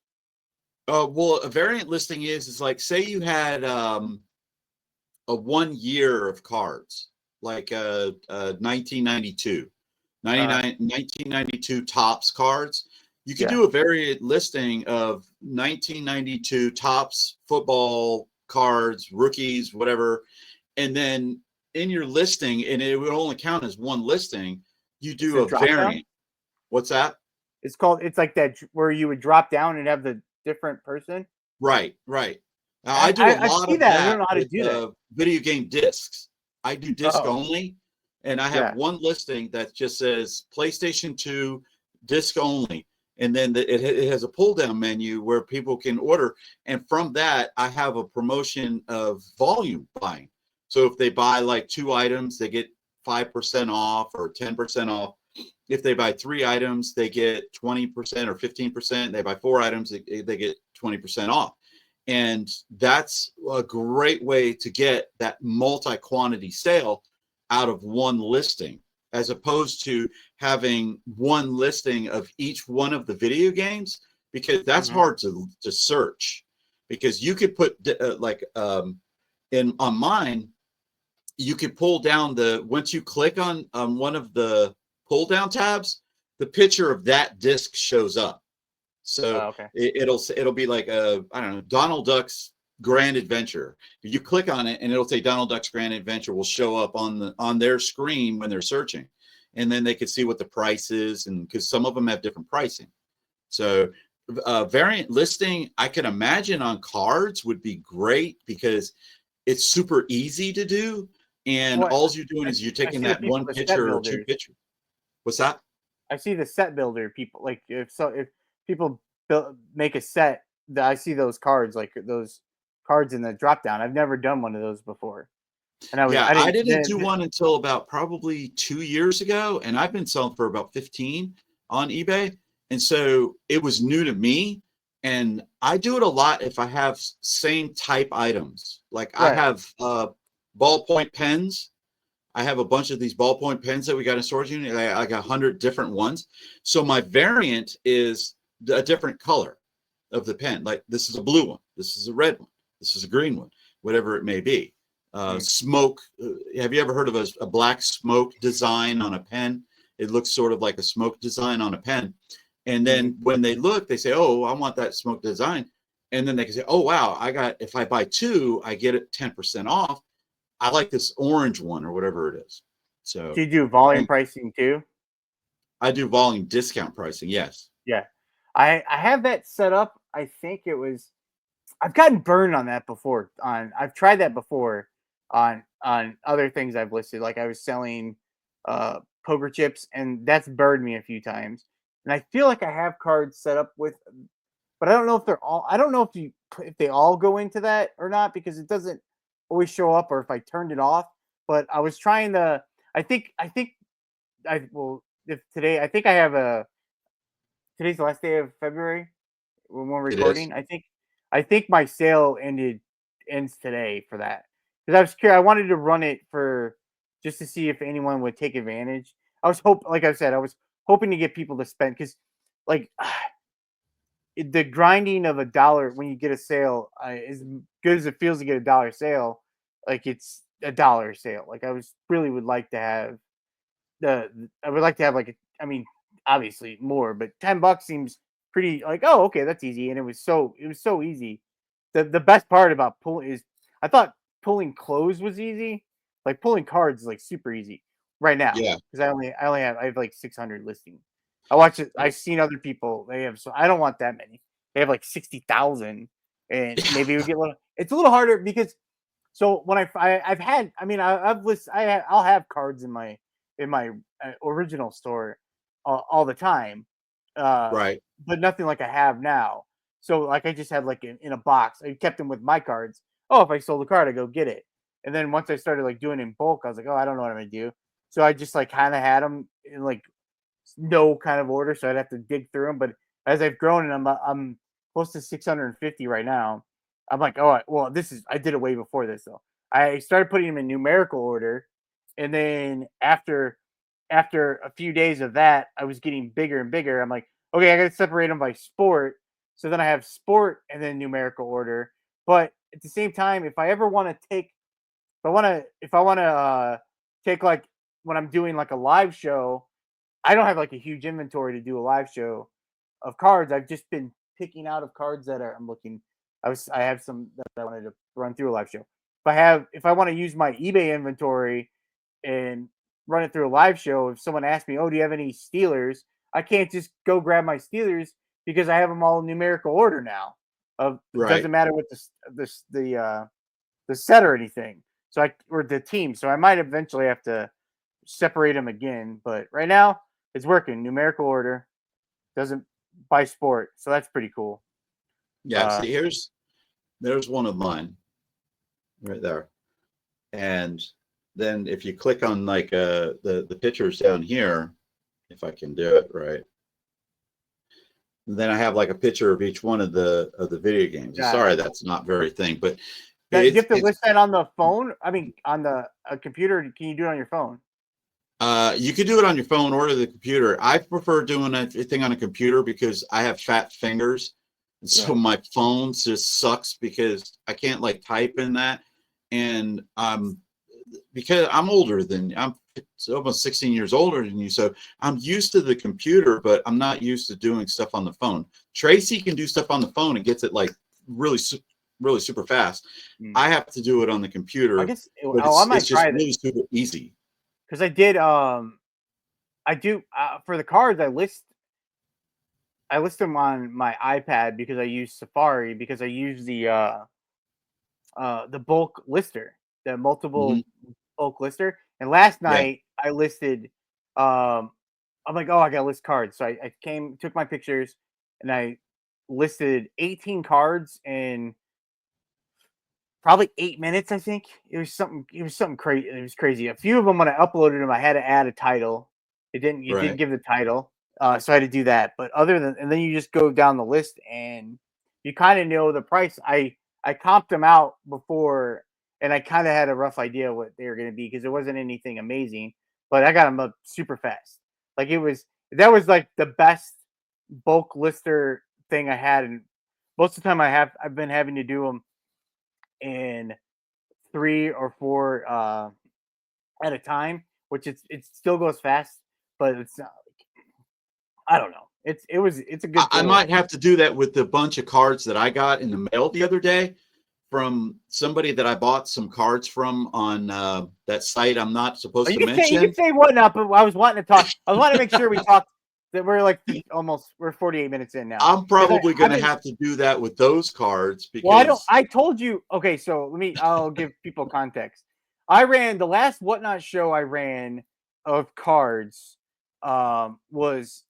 Well, a variant listing is like say you had a 1 year of cards, like 1992, Uh, 1992 tops cards. You could yeah. do a variant listing of 1992 tops football cards, rookies, whatever. And then in your listing, and it would only count as one listing, you It's do a a drop down. variant. What's that? It's called. It's like that where you would drop down and have the different person. Right, right. Now, I do a I lot see of that. I don't that know how to with do that. video game discs. I do disc Oh, only, and I have yeah. one listing that just says PlayStation 2 disc only. And then it has a pull down menu where people can order. And from that, I have a promotion of volume buying. So if they buy like 2 items, they get 5% off or 10% off. If they buy 3 items, they get 20% or 15%. They buy 4 items, they get 20% off. And that's a great way to get that multi-quantity sale out of one listing, as opposed to having one listing of each one of the video games, because that's Hmm. hard to search. Because you could put in on mine, you could pull down the once you click on one of the pull down tabs, the picture of that disc shows up. So Okay. it'll be like I don't know, Donald Duck's Grand Adventure. You click on it and it'll say Donald Duck's Grand Adventure will show up on their screen when they're searching, and then they can see what the price is, and because some of them have different pricing. So variant listing, I can imagine on cards would be great because it's super easy to do, and What all you're doing is you're I taking see the that people, one the set picture or two builders. pictures. What's that? I see the set builder people. Like if people make a set, that I see those cards, like those cards in the drop down. I've never done one of those before, and Yeah, I I didn't. didn't do one until about probably 2 years ago, and I've been selling for about 15 on eBay. And so it was new to me. And I do it a lot if I have same type items. Like I Right. have ballpoint pens. I have a bunch of these ballpoint pens that we got in storage unit. I got 100 different ones. So my variant is a different color of the pen. Like this is a blue one. This is a red one. This is a green one, whatever it may be. Mm. Smoke. Have you ever heard of a black smoke design on a pen? It looks sort of like a smoke design on a pen. And Mhm. then when they look, they say, "Oh, I want that smoke design." And then they can say, "Oh, wow, I got if I buy two, I get it 10% off. I like this orange one or whatever it is." Do So you do volume and pricing too? I do volume discount pricing. Yes. Yeah. I have that set up. I think it was I've gotten burned on that before. I've tried that before on other things I've listed. Like I was selling poker chips, and that's burned me a few times. And I feel like I have cards set up with, but I don't know if they're all. I don't know if they all go into that or not because it doesn't always show up, or if I turned it off. But I was trying to. I think I will. If today, I think I have a today's the last day of February when we're It is. recording. I think my sale ends today for that because I was curious. I wanted to run it for just to see if anyone would take advantage. Like I said, I was hoping to get people to spend because like the grinding of a dollar when you get a sale as good as it feels to get a dollar sale. Like it's a dollar sale. Like I was really would like to have I would like to have like I mean, obviously more, but $10 seems pretty like, oh, okay, that's easy. And it was so easy. The best part about pulling is I thought pulling clothes was easy. Like pulling cards is like super easy right now Yeah. because I have like 600 listing. I watch it. I've seen other people they have, so I don't want that many. They have like 60,000, and maybe we get a little. It's a little harder because so when I've had, I mean, I've list, I'll have cards in my original store all the time, uh, Right. but nothing like I have now. So like I just had like in a box. I kept them with my cards. Oh, if I sold a card, I go get it. And then once I started like doing it in bulk, I was like, oh, I don't know what I'm gonna do. So I just like kind of had them in like no kind of order, so I'd have to dig through them. But as I've grown and I'm close to 650 right now, I'm like, oh, well, this is I did it way before this though. I started putting them in numerical order, and then after a few days of that, I was getting bigger and bigger. I'm like, okay, I got to separate them by sport. So then I have sport and then numerical order. But at the same time, if I ever want to take, if I want to take like when I'm doing like a live show, I don't have like a huge inventory to do a live show of cards. I've just been picking out of cards that are I'm looking. I have some that I wanted to run through a live show. If I want to use my eBay inventory and run it through a live show, if someone asks me, "Oh, do you have any Steelers?" I can't just go grab my Steelers because I have them all in numerical order now. Of it Right. doesn't matter what the set or anything. So I or the team. So I might eventually have to separate them again. But right now it's working. Numerical order doesn't by sport. So that's pretty cool. Yeah. Uh, See, there's one of mine right there. And then if you click on like the pictures down here, if I can do it right, then I have like a picture of each one of the video games. got Sorry, it. that's not very thing, but That, do you have to it's list that on the phone? I mean, on the a computer. Can you do it on your phone? you can do it on your phone or the computer. I prefer doing everything on a computer because I have fat fingers. And so Yeah. my phone just sucks because I can't like type in that. And because I'm older than I'm almost 16 years older than you. So I'm used to the computer, but I'm not used to doing stuff on the phone. Tracy can do stuff on the phone and gets it like really, really super fast. Mm. I have to do it on the I computer, guess. but Oh, I it's might just try that really super easy. because I did. I do for the cards. I list them on my iPad because I use Safari because I use the bulk lister, the Mhm. multiple bulk lister. And last Yeah. night I listed. I'm like, oh, I got to list cards. So I took my pictures, and I listed 18 cards in probably 8 minutes. I think it was something. It was something crazy. It was crazy. A few of them when I uploaded them, I had to add a title. It didn't. It didn't Right. give the title, so I had to do that. But other than, and then you just go down the list and you kind of know the price. I comped them out before, and I kind of had a rough idea what they were going to be because it wasn't anything amazing. But I got them up super fast. Like it was that was like the best bulk lister thing I had, and most of the time I've been having to do them in 3 or 4 at a time, which it still goes fast, but it's not, I don't know. It's a good I tool. might have to do that with the bunch of cards that I got in the mail the other day from somebody that I bought some cards from on that site I'm not Oh, supposed to you can mention. say whatnot, but I was wanting to talk. I was wanting to make sure we talked that we're like we're 48 minutes in now I'm because probably going I've to been have to do that with those cards well. I don't. because I told you. Okay, so I'll give people context. I ran the last whatnot show I ran of cards. Was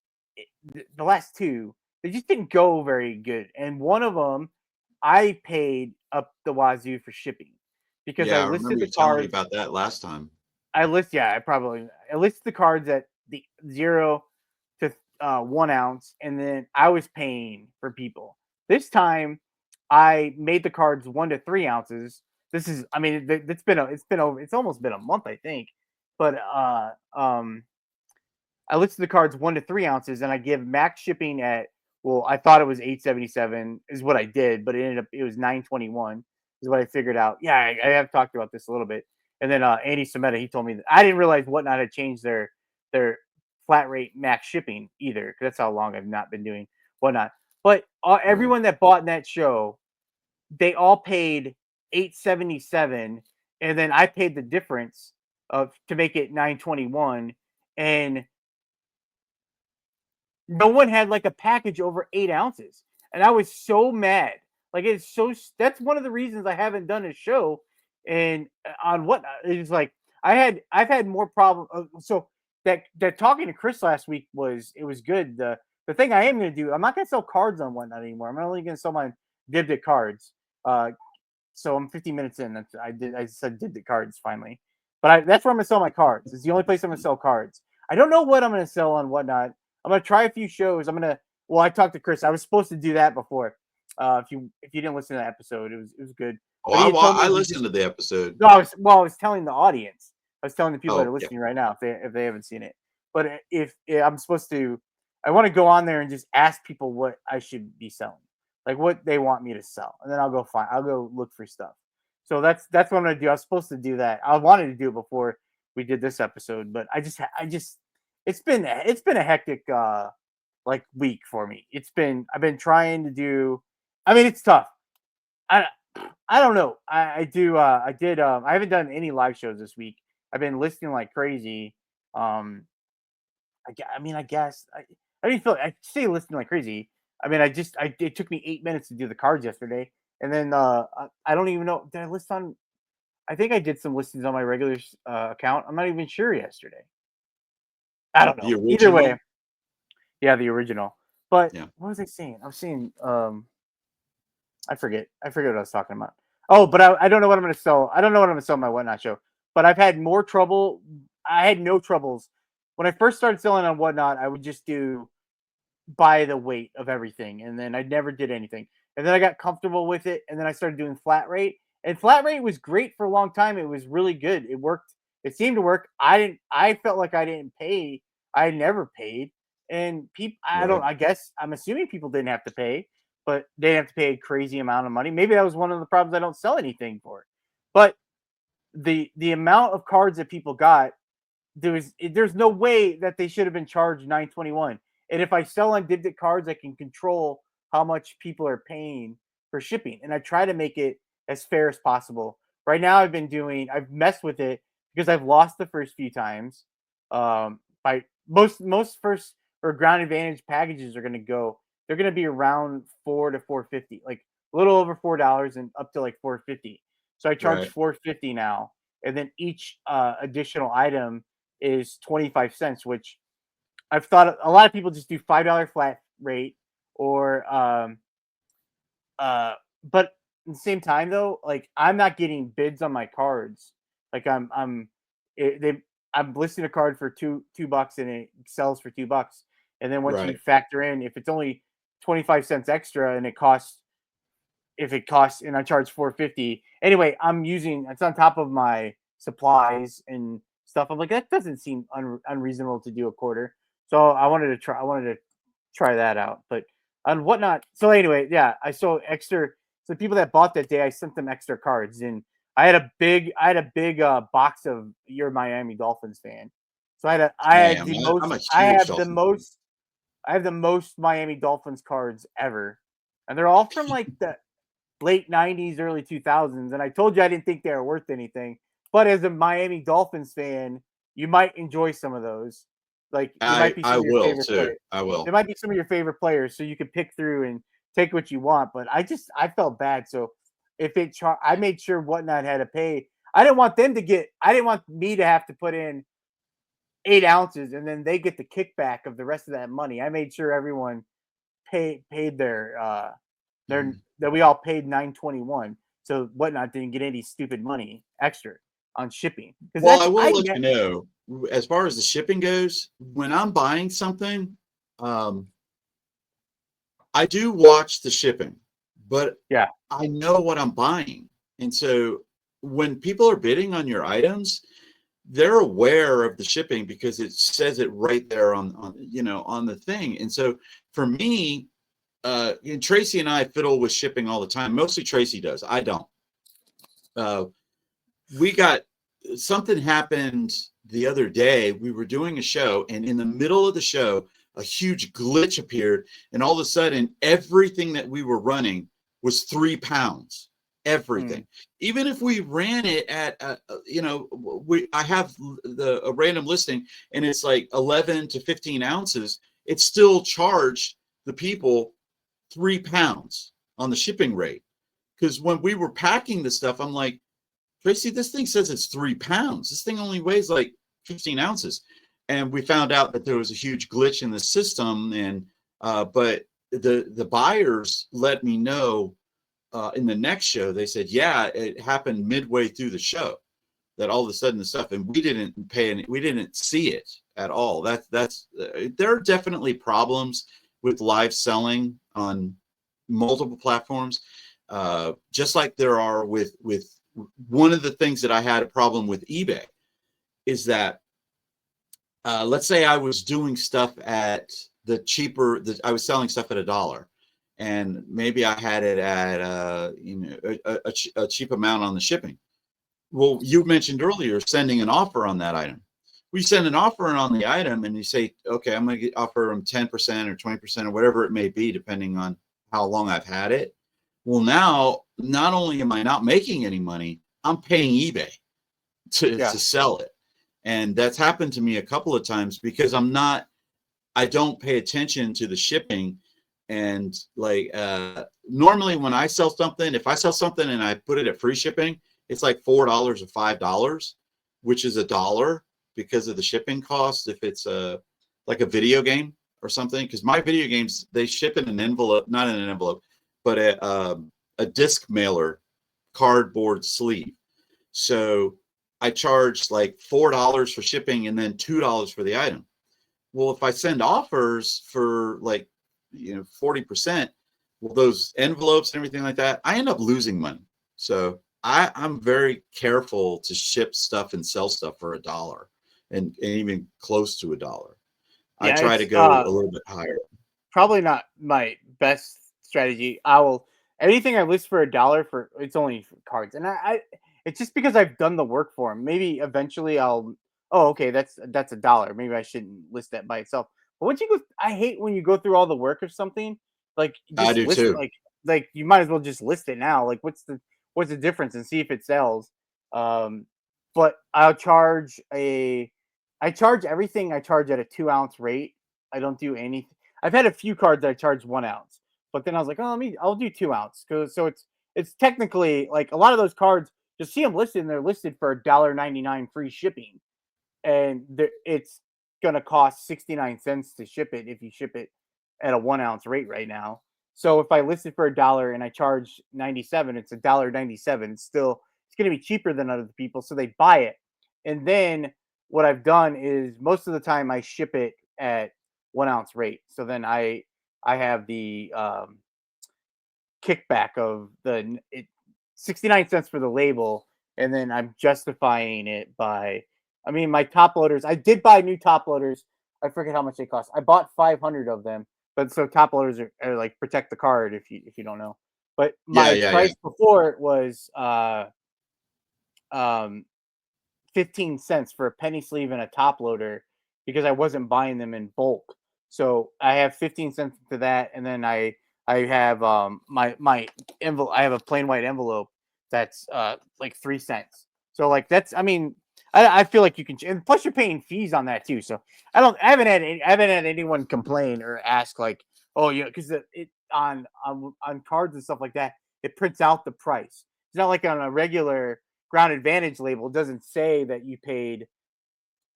the last two. They just didn't go very good, and one of them I paid up the wazoo for shipping because I yeah, I listed remember the you telling me cards. about that last time. I listed the cards at the 0 to 1 ounce, and then I was paying for people. This time, I made the cards 1 to 3 ounces. This is, I mean, it's almost been a month, I think, but I listed the cards 1 to 3 ounces, and I give max shipping at well, I thought it was 877 is what I did, but it was 921 is what I figured out. Yeah, I have talked about this a little bit. And then Andy Sameta, he told me that I didn't realize Whatnot had changed their flat rate max shipping either, because that's how long I've not been doing whatnot. But Right. everyone that bought in that show, they all paid 877, and then I paid the difference of to make it 921, and no one had like a package over 8 ounces, and I was so mad. Like it's so that's one of the reasons I haven't done a show and on what it's like I've had more problem. So that talking to Chris last week was good. The thing I am going to do, I'm not going to sell cards on whatnot anymore. I'm only going to sell my Dibdit cards. So I'm 15 minutes in. I said did the cards finally, but that's where I'm gonna sell my cards. It's the only place I'm gonna sell cards. I don't know what I'm gonna sell on whatnot. I'm gonna try a few shows. Well, I talked to Chris. I was supposed to do that before. If you didn't listen to that episode, it was good. Oh, But he had told me I to listened just to the episode. no. I was telling the audience. I was telling the people that Oh, are yeah. listening right now if they haven't seen it. But if I'm supposed to, I want to go on there and just ask people what I should be selling, like what they want me to sell, and then I'll go look for stuff. So that's what I'm gonna do. I was supposed to do that. I wanted to do it before we did this episode, but I just it's been a hectic like week for me. I've been trying to do. I mean, it's tough. I I don't know. I haven't done any live shows this week. I've been listening like crazy. Um, I mean, I guess I didn't feel I say listening like crazy. I mean, it took me 8 minutes to do the cards yesterday, and then I don't even know, did I list on? I think I did some listings on my regular account. I'm not even sure yesterday. I don't The know. Either way, original. yeah, the original. But Yeah. what was I saying? I was saying I forget. I forget what I was talking about. Oh, but I don't know what I'm going to sell. I don't know what I'm going to sell my whatnot show. But I've had more trouble. I had no troubles when I first started selling on whatnot. I would just do by the weight of everything, and then I never did anything. And then I got comfortable with it, and then I started doing flat rate. And flat rate was great for a long time. It was really good. It worked. It seemed to work. I didn't. I felt like I didn't pay. I never paid, and people. I don't. Right. I guess I'm assuming people didn't have to pay, but they didn't have to pay a crazy amount of money. Maybe that was one of the problems. I don't sell anything for it, but the amount of cards that people got, there's no way that they should have been charged 921. And if I sell on Dibdit cards, I can control how much people are paying for shipping, and I try to make it as fair as possible. Right now, I've messed with it because I've lost the first few times. By most first or ground advantage packages are going to go. They're going to be around 4 to 450, like a little over $4 and up to like 450. So I charge Right. 450 now, and then each additional item is 25 cents, which I've thought a lot of people just do $5 flat rate or but at the same time though, like I'm not getting bids on my cards. Like I'm listing a card for two bucks and it sells for $2. And then once you Right. factor in if it's only 25 cents extra and it costs if it costs and I charge 450. Anyway, I'm using it's on top of my supplies and stuff. I'm like, that doesn't seem unreasonable to do a quarter. So I wanted to try that out. But on whatnot. So anyway, yeah, I saw extra. So the people that bought that day, I sent them extra cards, and I had a big box of You're a Miami Dolphins fan. So I am. I'm a huge Dolphin fan. I have the most Miami Dolphins cards ever, and they're all from like the late 90s, early 2000s. And I told you I didn't think they were worth anything. But as a Miami Dolphins fan, you might enjoy some of those. Like they might be I some of your will favorite too. players. I They will. might be some of your favorite players, so you can pick through and take what you want. But I felt bad. So if I made sure whatnot had to pay. I didn't want me to have to put in 8 ounces and then they get the kickback of the rest of that money. I made sure everyone paid their Mhm. that we all paid 921. So whatnot didn't get any stupid money extra on shipping because Well, I that's will I let get you know, as far as the shipping goes, when I'm buying something, um, I do watch the shipping, but yeah I know what I'm buying. And so when people are bidding on your items, they're aware of the shipping because it says it right there on the thing. And so for me, Tracy and I fiddle with shipping all the time. Mostly Tracy does. I don't. We got something happened the other day we were doing a show, and in the middle of the show, a huge glitch appeared, and all of a sudden, everything that we were running was 3 pounds. Everything, even if we ran it at, I have a random listing, and it's like 11 to 15 ounces. It still charged the people 3 pounds on the shipping rate. Because when we were packing the stuff, I'm like, Tracy, this thing says it's 3 pounds. This thing only weighs like 15 ounces. And we found out that there was a huge glitch in the system. And but the buyers let me know in the next show. They said, yeah, it happened midway through the show, that all of a sudden the stuff, and we didn't we didn't see it at all. That's there are definitely problems with live selling on multiple platforms, just like there are with one of the things that I had a problem with eBay is that let's say I was doing stuff at I was selling stuff at $1, and maybe I had it at a cheap amount on the shipping. Well, you mentioned earlier sending an offer on that item. We send an offer on the item, and you say, okay, I'm going to offer them 10% or 20% or whatever it may be, depending on how long I've had it. Well, now not only am I not making any money, I'm paying eBay to sell it. And that's happened to me a couple of times because I don't pay attention to the shipping. And like normally when I sell something, if I sell something and I put it at free shipping, it's like $4 or $5, which is $1 because of the shipping cost. If it's like a video game or something, because my video games, they ship in an envelope, not in an envelope, but a disc mailer cardboard sleeve. So I charge like $4 for shipping and then $2 for the item. Well, if I send offers for like 40%, well, those envelopes and everything like that, I end up losing money. So I'm very careful to ship stuff and sell stuff for $1 and even close to $1. I try to go a little bit higher. Probably not my best strategy. Anything I list for $1 it's only for cards, and it's just because I've done the work for them. Maybe eventually okay, that's $1. Maybe I shouldn't list that by itself. But once you go, I hate when you go through all the work of something. Like I do too. Like you might as well just list it now. Like what's the difference, and see if it sells. But I charge everything. I charge at a 2-ounce rate. I don't do anything. I've had a few cards that I charge 1 ounce, but then I was like, oh, I'll do 2 ounce. So it's technically like a lot of those cards. Just see them listed, and they're listed for $1.99 free shipping, and it's going to cost 69 cents to ship it if you ship it at a 1 ounce rate right now. So if I list it for $1 and I charge 97, it's $1.97. It's going to be cheaper than other people, so they buy it. And then what I've done is most of the time I ship it at 1 ounce rate. So then I have the kickback of 69 cents for the label, and then I'm justifying it by, my top loaders. I did buy new top loaders. I forget how much they cost. I bought 500 of them, but so top loaders are like protect the card if you don't know. But my price before was 15 cents for a penny sleeve and a top loader because I wasn't buying them in bulk. So I have 15 cents to that, and then I have my envelope. I have a plain white envelope that's like 3 cents. So like that's I feel like you can, and plus you're paying fees on that too. So I haven't had anyone complain or ask like, oh yeah, because it on cards and stuff like that, it prints out the price. It's not like on a regular Ground Advantage label. It doesn't say that you paid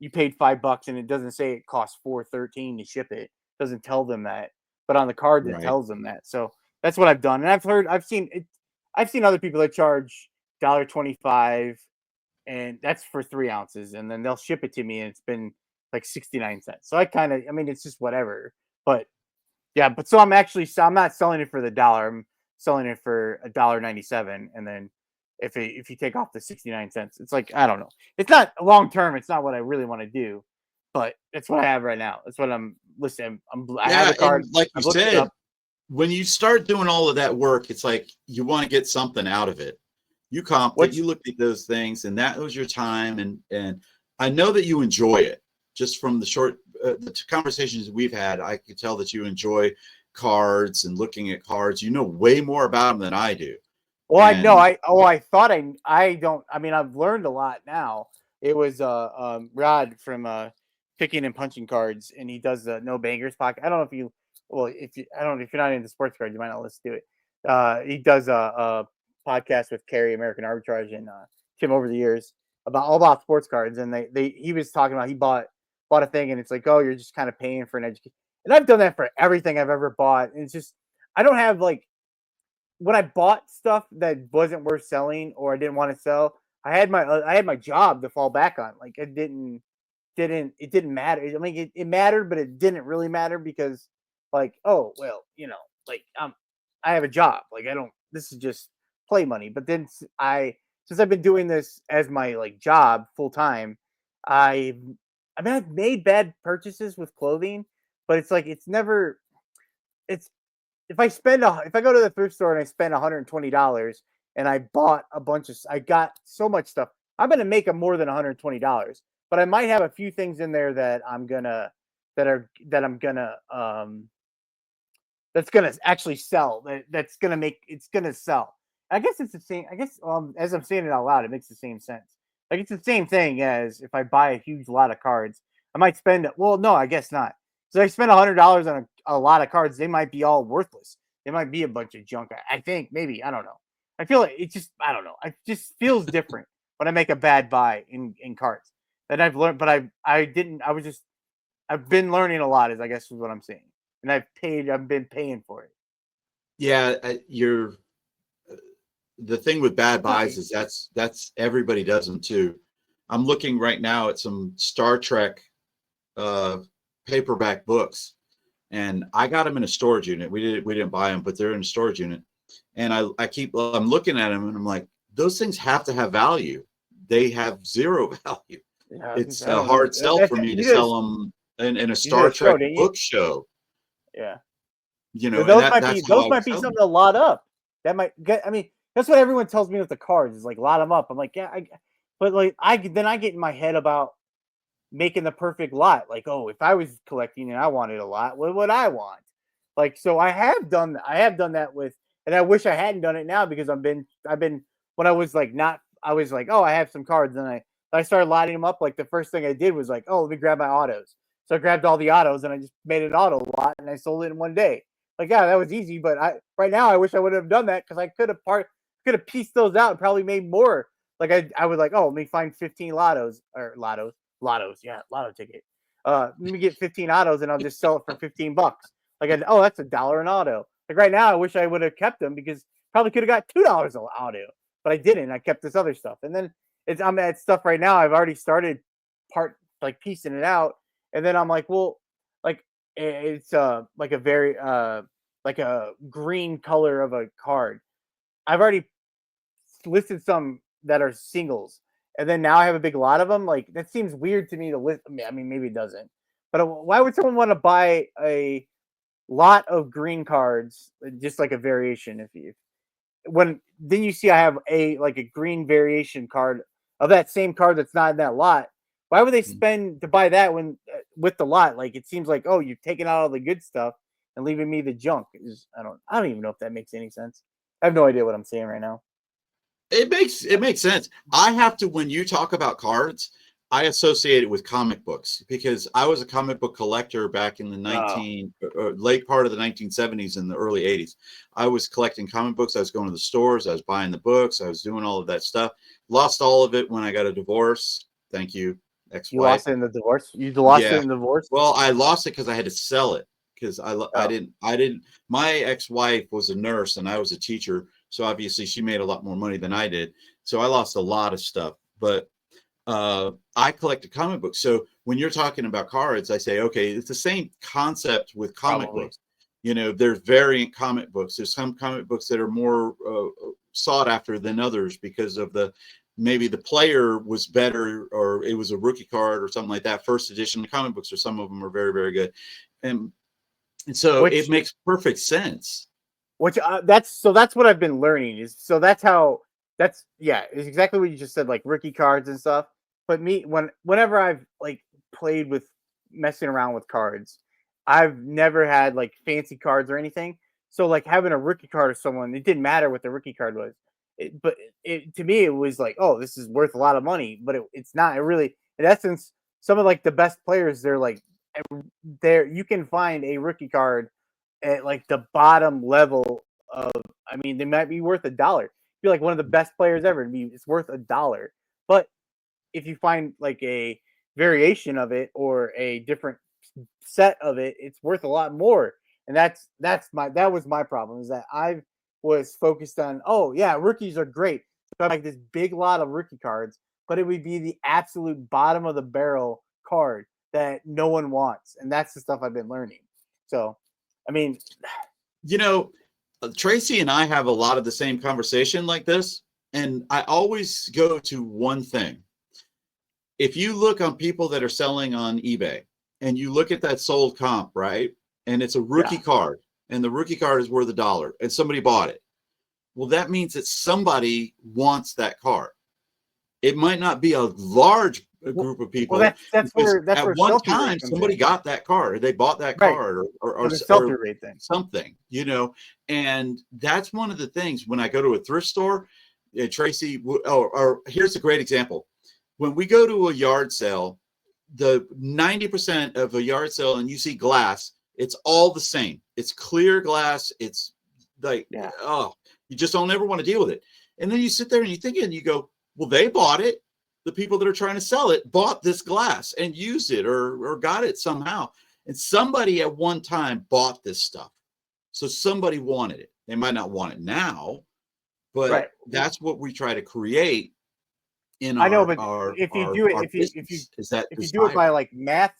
$5 and it doesn't say it costs $4.13 to ship it. It doesn't tell them that, but on the card it tells them that. So that's what I've done, and I've seen other people that charge $1.25, and that's for 3 ounces, and then they'll ship it to me, and it's been like 69 cents. So it's just whatever. But yeah, so I'm not selling it for the $1. I'm selling it for $1.97, and then if you take off the 69 cents, it's like, I don't know. It's not long term. It's not what I really want to do, but it's what I have right now. It's what I'm listening. I have a card. Like you said, when you start doing all of that work, it's like you want to get something out of it. You comped it, you looked at those things, and that was your time. And I know that you enjoy it. Just from the conversations we've had, I could tell that you enjoy cards and looking at cards. You know way more about them than I do. Well, I know. And I thought I don't. I mean, I've learned a lot now. It was Rod from Picking and Punching Cards, and he does the No Bangers podcast. I don't know if you, well, if you, I don't know if you're not into sports cards, you might not listen to it. He does a podcast with Carrie American Arbitrage and Tim over the years about all about sports cards, and he was talking about he bought a thing, and it's like, oh, you're just kind of paying for an education, and I've done that for everything I've ever bought, and it's just I don't have like when I bought stuff that wasn't worth selling or I didn't want to sell, I had my job to fall back on. Like it didn't matter. I mean, it mattered, but it didn't really matter because like, oh well, like I have a job. Like I don't. This is just play money. But then since I've been doing this as my like job full time, I I mean I've made bad purchases with clothing, but it's like it's never it's if I go to the thrift store and I spend $120 and I bought I got so much stuff, I'm gonna make them more than $120. But I might have a few things in there that I'm gonna that's gonna actually sell. It's gonna sell. I guess it's the same. I guess as I'm saying it out loud, it makes the same sense. Like it's the same thing as if I buy a huge lot of cards, I might spend. Well, no, I guess not. So I spend $100 on a lot of cards. They might be all worthless. They might be a bunch of junk. I think maybe I don't know. I feel like it just I don't know. It just feels different when I make a bad buy in cards that I've learned. But I didn't. I was just I've been learning a lot. Is I guess is what I'm saying. And I've been paying for it. yeah, you're the thing with bad buys is that's everybody does them too. I'm looking right now at some Star Trek uh, paperback books, and I got them in a storage unit. We didn't buy them, but they're in a storage unit. And I'm looking at them, and I'm like, those things have to have value. They have zero value. Yeah, It's I a don't know. hard sell for me to sell them in a You did Star a show, Trek didn't you? book show. Yeah. And that's how Those I might would be sell them. something to lot up. That might get. I mean, that's what everyone tells me with the cards is like lot them up. I'm like, yeah, but like I get in my head about making the perfect lot. Like, oh, if I was collecting and I wanted a lot, what would I want? Like, so I have done that with, and I wish I hadn't done it now because I've been when I was like not, I was like, oh, I have some cards, and I started lining them up. Like the first thing I did was like, oh, let me grab my autos. So I grabbed all the autos and I just made an auto lot and I sold it in one day. Like, yeah, that was easy. But right now I wish I would have done that because I could have pieced those out and probably made more. Like I would like, oh, let me find 15 lottos, yeah, lotto ticket. Let me get 15 autos and I'll just sell it for $15. Like, oh, that's $1 an auto. Like right now, I wish I would have kept them because probably could have got $2 an auto, but I didn't. I kept this other stuff, and then I'm at stuff right now. I've already started like piecing it out, and then I'm like, well, like it's like a very like a green color of a card. I've already listed some that are singles, and then now I have a big lot of them. Like that seems weird to me to list. I mean, maybe it doesn't. But why would someone want to buy a lot of green cards, just like a variation? If you when then you see I have a like a green variation card of that same card that's not in that lot. Why would they spend to buy that when with the lot? Like it seems like oh you're taking out all the good stuff and leaving me the junk. I don't even know if that makes any sense. I have no idea what I'm saying right now. It makes sense. I have to when you talk about cards, I associate it with comic books because I was a comic book collector back in the Oh, late part of the 1970s and the early 80s. I was collecting comic books. I was going to the stores. I was buying the books. I was doing all of that stuff. Lost all of it when I got a divorce. Thank you, you ex-wife. lost it in the divorce. You lost it Yeah. in the divorce. Well, I lost it because I had to sell it because I Oh, didn't. My ex-wife was a nurse and I was a teacher, so obviously she made a lot more money than I did. So I lost a lot of stuff. But I collected comic books. So when you're talking about cards, I say, okay, it's the same concept with comic probably. books. There's variant comic books. There's some comic books that are more sought after than others because of maybe the player was better or it was a rookie card or something like that. First edition comic books, or some of them are very, very good. And so it Which makes perfect sense. that's what I've been learning is so that's how that's yeah, it's exactly what you just said, like rookie cards and stuff. but whenever I've like played with messing around with cards, I've never had like fancy cards or anything. So like having a rookie card of someone, it didn't matter what the rookie card was. But to me, it was like, oh, this is worth a lot of money. But it's not. It really, in essence, some of like the best players, they're like, there you can find a rookie card at like the bottom level of. I mean, they might be worth $1. Be like one of the best players ever. It's worth $1. But if you find like a variation of it or a different set of it, it's worth a lot more. And that was my problem, is that I was focused on, oh yeah, rookies are great. So I like this big lot of rookie cards, but it would be the absolute bottom of the barrel card that no one wants. And that's the stuff I've been learning. So I mean, You know, Tracy and I have a lot of the same conversation like this. And I always go to one thing. If you look on people that are selling on eBay and you look at that sold comp, right? And it's a rookie yeah. card, and the rookie card is worth $1 and somebody bought it. Well, that means that somebody wants that card. It might not be a large group of people. Well, that's where at one sell-through time rate comes somebody in. got that card, or they bought that Right. card, or the sell-through rate thing. something, you know. And that's one of the things when I go to a thrift store, Tracy. Or here's a great example. When we go to a yard sale, the 90% of a yard sale, and you see glass, it's all the same. It's clear glass. It's like, oh, you just don't ever want to deal with it. And then you sit there and you think, and you go, well, they bought it. The people that are trying to sell it bought this glass and used it or got it somehow. And somebody at one time bought this stuff. So somebody wanted it. They might not want it now, but that's what we try to create in I know, but if you do it by like math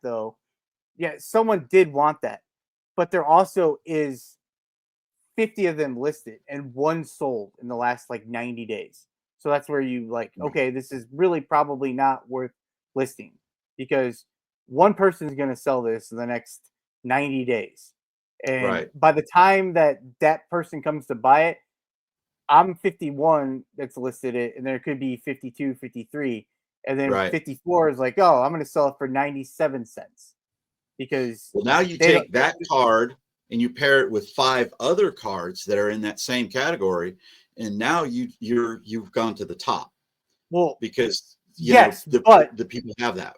though, yeah, someone did want that, but there also is 50 of them listed and one sold in the last like 90 days. So that's where you like, okay, this is really probably not worth listing, because one person is going to sell this in the next 90 days. And by the time that person comes to buy it, I'm 51 that's listed it, and there could be 52, 53. And then 54 is like, oh, I'm going to sell it for 97 cents. Because now you take that card and you pair it with 5 other cards that are in that same category, and now you've gone to the top. Well, because the people have that.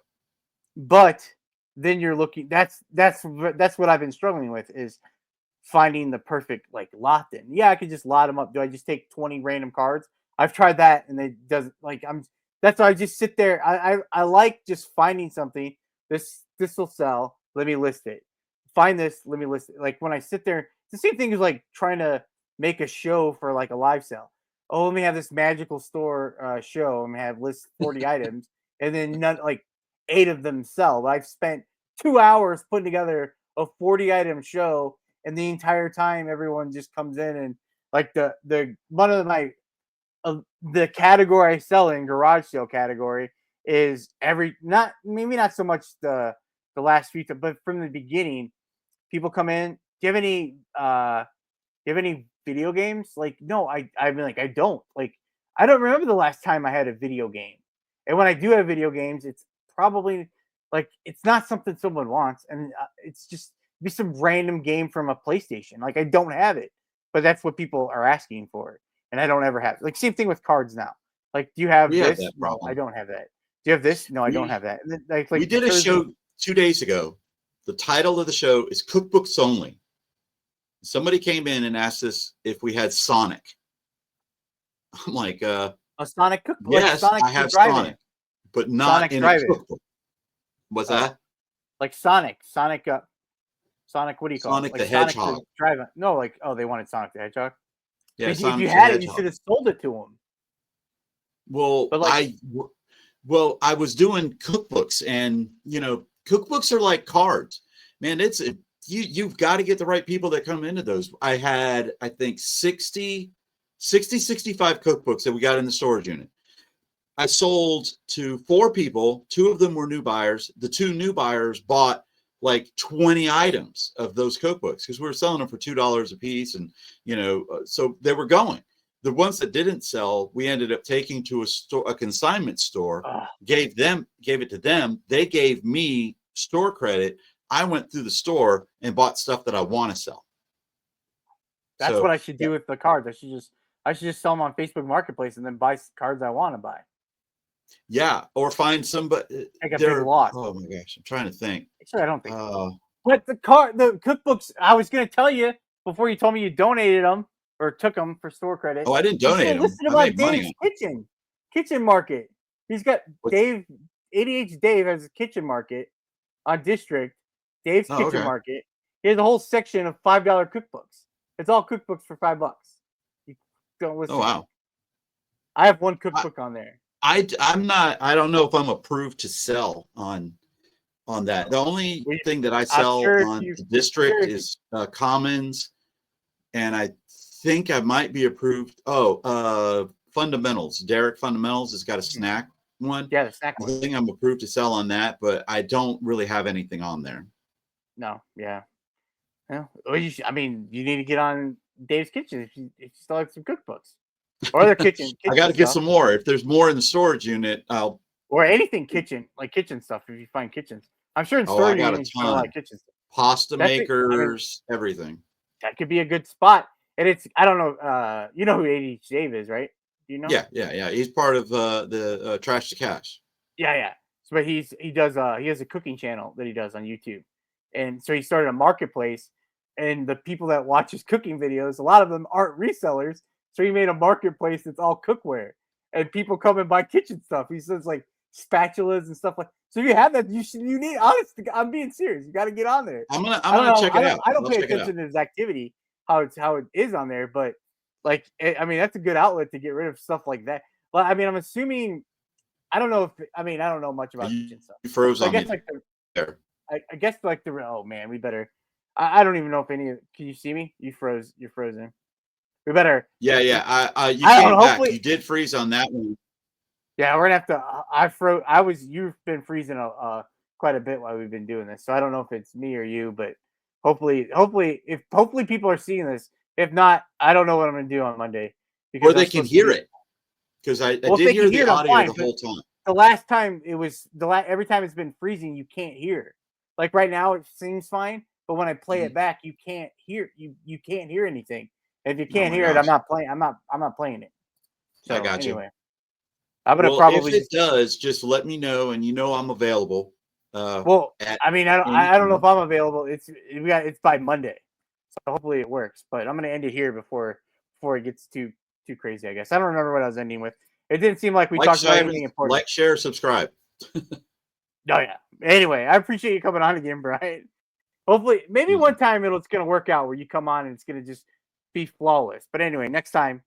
But then you're looking. That's what I've been struggling with, is finding the perfect like lot. Then yeah, I could just lot them up. Do I just take 20 random cards? I've tried that, and it doesn't. Like that's why I just sit there. I like just finding something. This will sell. Let me list it. Find this. Let me list it. Like when I sit there, it's the same thing as like trying to make a show for like a live sale. Oh, let me have this magical store show. I'm gonna have list 40 items, and then like 8 of them sell. But I've spent 2 hours putting together a 40 item show, and the entire time everyone just comes in and like the one of my the category I sell in, garage sale category, is maybe not so much the last few, but from the beginning, people come in. Do you have any video games? Like, no, I've been like, I don't. Like, I don't remember the last time I had a video game. And when I do have video games, it's probably like it's not something someone wants, and it's just be some random game from a PlayStation. Like, I don't have it, but that's what people are asking for, and I don't ever have it. Like, same thing with cards now. Like, do you have this? No, I don't have that. Do you have this? No, I don't have that. And then, like we did a show 2 days ago. The title of the show is Cookbooks Only. Somebody came in and asked us if we had Sonic. I'm like, a Sonic cookbook. Yes, like I have Sonic, but not Sonic in a cookbook. What's that? Like Sonic. Sonic, what do you call Sonic it? Like the Hedgehog. Drive-In. No, like, oh, they wanted Sonic the Hedgehog. Yeah, if you had it, you should have sold it to them. Well, but like, I was doing cookbooks, and cookbooks are like cards, man. You've got to get the right people that come into those. I had, I think 65 cookbooks that we got in the storage unit. I sold to 4 people. 2 of them were new buyers. The 2 new buyers bought like 20 items of those cookbooks because we were selling them for $2 a piece. And, so they were going. the ones that didn't sell, we ended up taking to a store, a consignment store, Ugh. gave it to them. They gave me store credit. I went through the store and bought stuff that I want to sell. That's what So I should do with the cards. I should just sell them on Facebook Marketplace and then buy cards I want to buy. yeah, or find somebody. Take a big loss. Oh my gosh, I'm trying to think. Actually, I don't think so. Uh, But the cookbooks, I was going to tell you before you told me you donated them or took them for store credit. oh, I didn't You should donate them. listen I about made money Dave's on kitchen market. He's got What's- Dave, ADH Dave has a kitchen market on District. Dave's Oh, kitchen okay. market. He has a whole section of $5 cookbooks. It's all cookbooks for $5. You don't listen. Oh wow. I have one cookbook on there. I'm not. I don't know if I'm approved to sell on that. The only thing that I sell sure on the District is Commons, and I think I might be approved. Oh, Fundamentals. Derek Fundamentals has got a snack one. Yeah, the snack I one. think I'm approved to sell on that, but I don't really have anything on there. No, yeah. Yeah. Well, I mean, you need to get on Dave's Kitchen if you still have some cookbooks or their kitchen. I got to get stuff. some more. If there's more in the storage unit, I'll. Or anything kitchen, like kitchen stuff. If you find kitchens, I'm sure in Oh, I storage got a units you find a lot ton. of kitchen stuff. Pasta That's it. makers, everything. That could be a good spot. And it's, I don't know, you know who ADH Dave is, right? Do you know? Yeah. He's part of the Trash to Cash. Yeah. So, but he has a cooking channel that he does on YouTube, and so he started a marketplace. And the people that watch his cooking videos, a lot of them aren't resellers. So he made a marketplace that's all cookware, and people come and buy kitchen stuff. He says like spatulas and stuff like. So if you have that, you need. Honest, I'm being serious. You got to get on there. I'm gonna check it out. I don't I'll pay check it attention to his activity, how it is on there, but like I mean that's a good outlet to get rid of stuff like that. Well, I mean I'm assuming. I don't know I don't know much about kitchen stuff. You froze So on I guess me like there. I guess like oh man, we better. I don't even know if any. Can you see me? You froze. You're frozen. We better. Yeah. You I came don't know, back. hopefully- You did freeze on that one. Yeah, we're gonna have to. I froze. You've been freezing quite a bit while we've been doing this, so I don't know if it's me or you, but hopefully people are seeing this. If not, I don't know what I'm gonna do on Monday. Or they can hear it, because I Well, if did they hear can the hear it, I'm audio fine, the but whole time. the last time it was every time it's been freezing, you can't hear. Like right now, it seems fine, but when I play it back, you can't hear you can't hear anything. If you can't my hear it, gosh. I'm not playing. I'm not playing it. So I got you. anyway, I'm gonna Well, probably if it does, just let me know, and I'm available. well, I mean, I don't know if I'm available. It's by Monday, so hopefully it works. But I'm gonna end it here before it gets too crazy. I guess I don't remember what I was ending with. It didn't seem like we talked about anything important. Like, share, subscribe. Oh yeah. Anyway, I appreciate you coming on again, Brian. Hopefully, maybe one time it's gonna work out where you come on and it's gonna just be flawless. But anyway, next time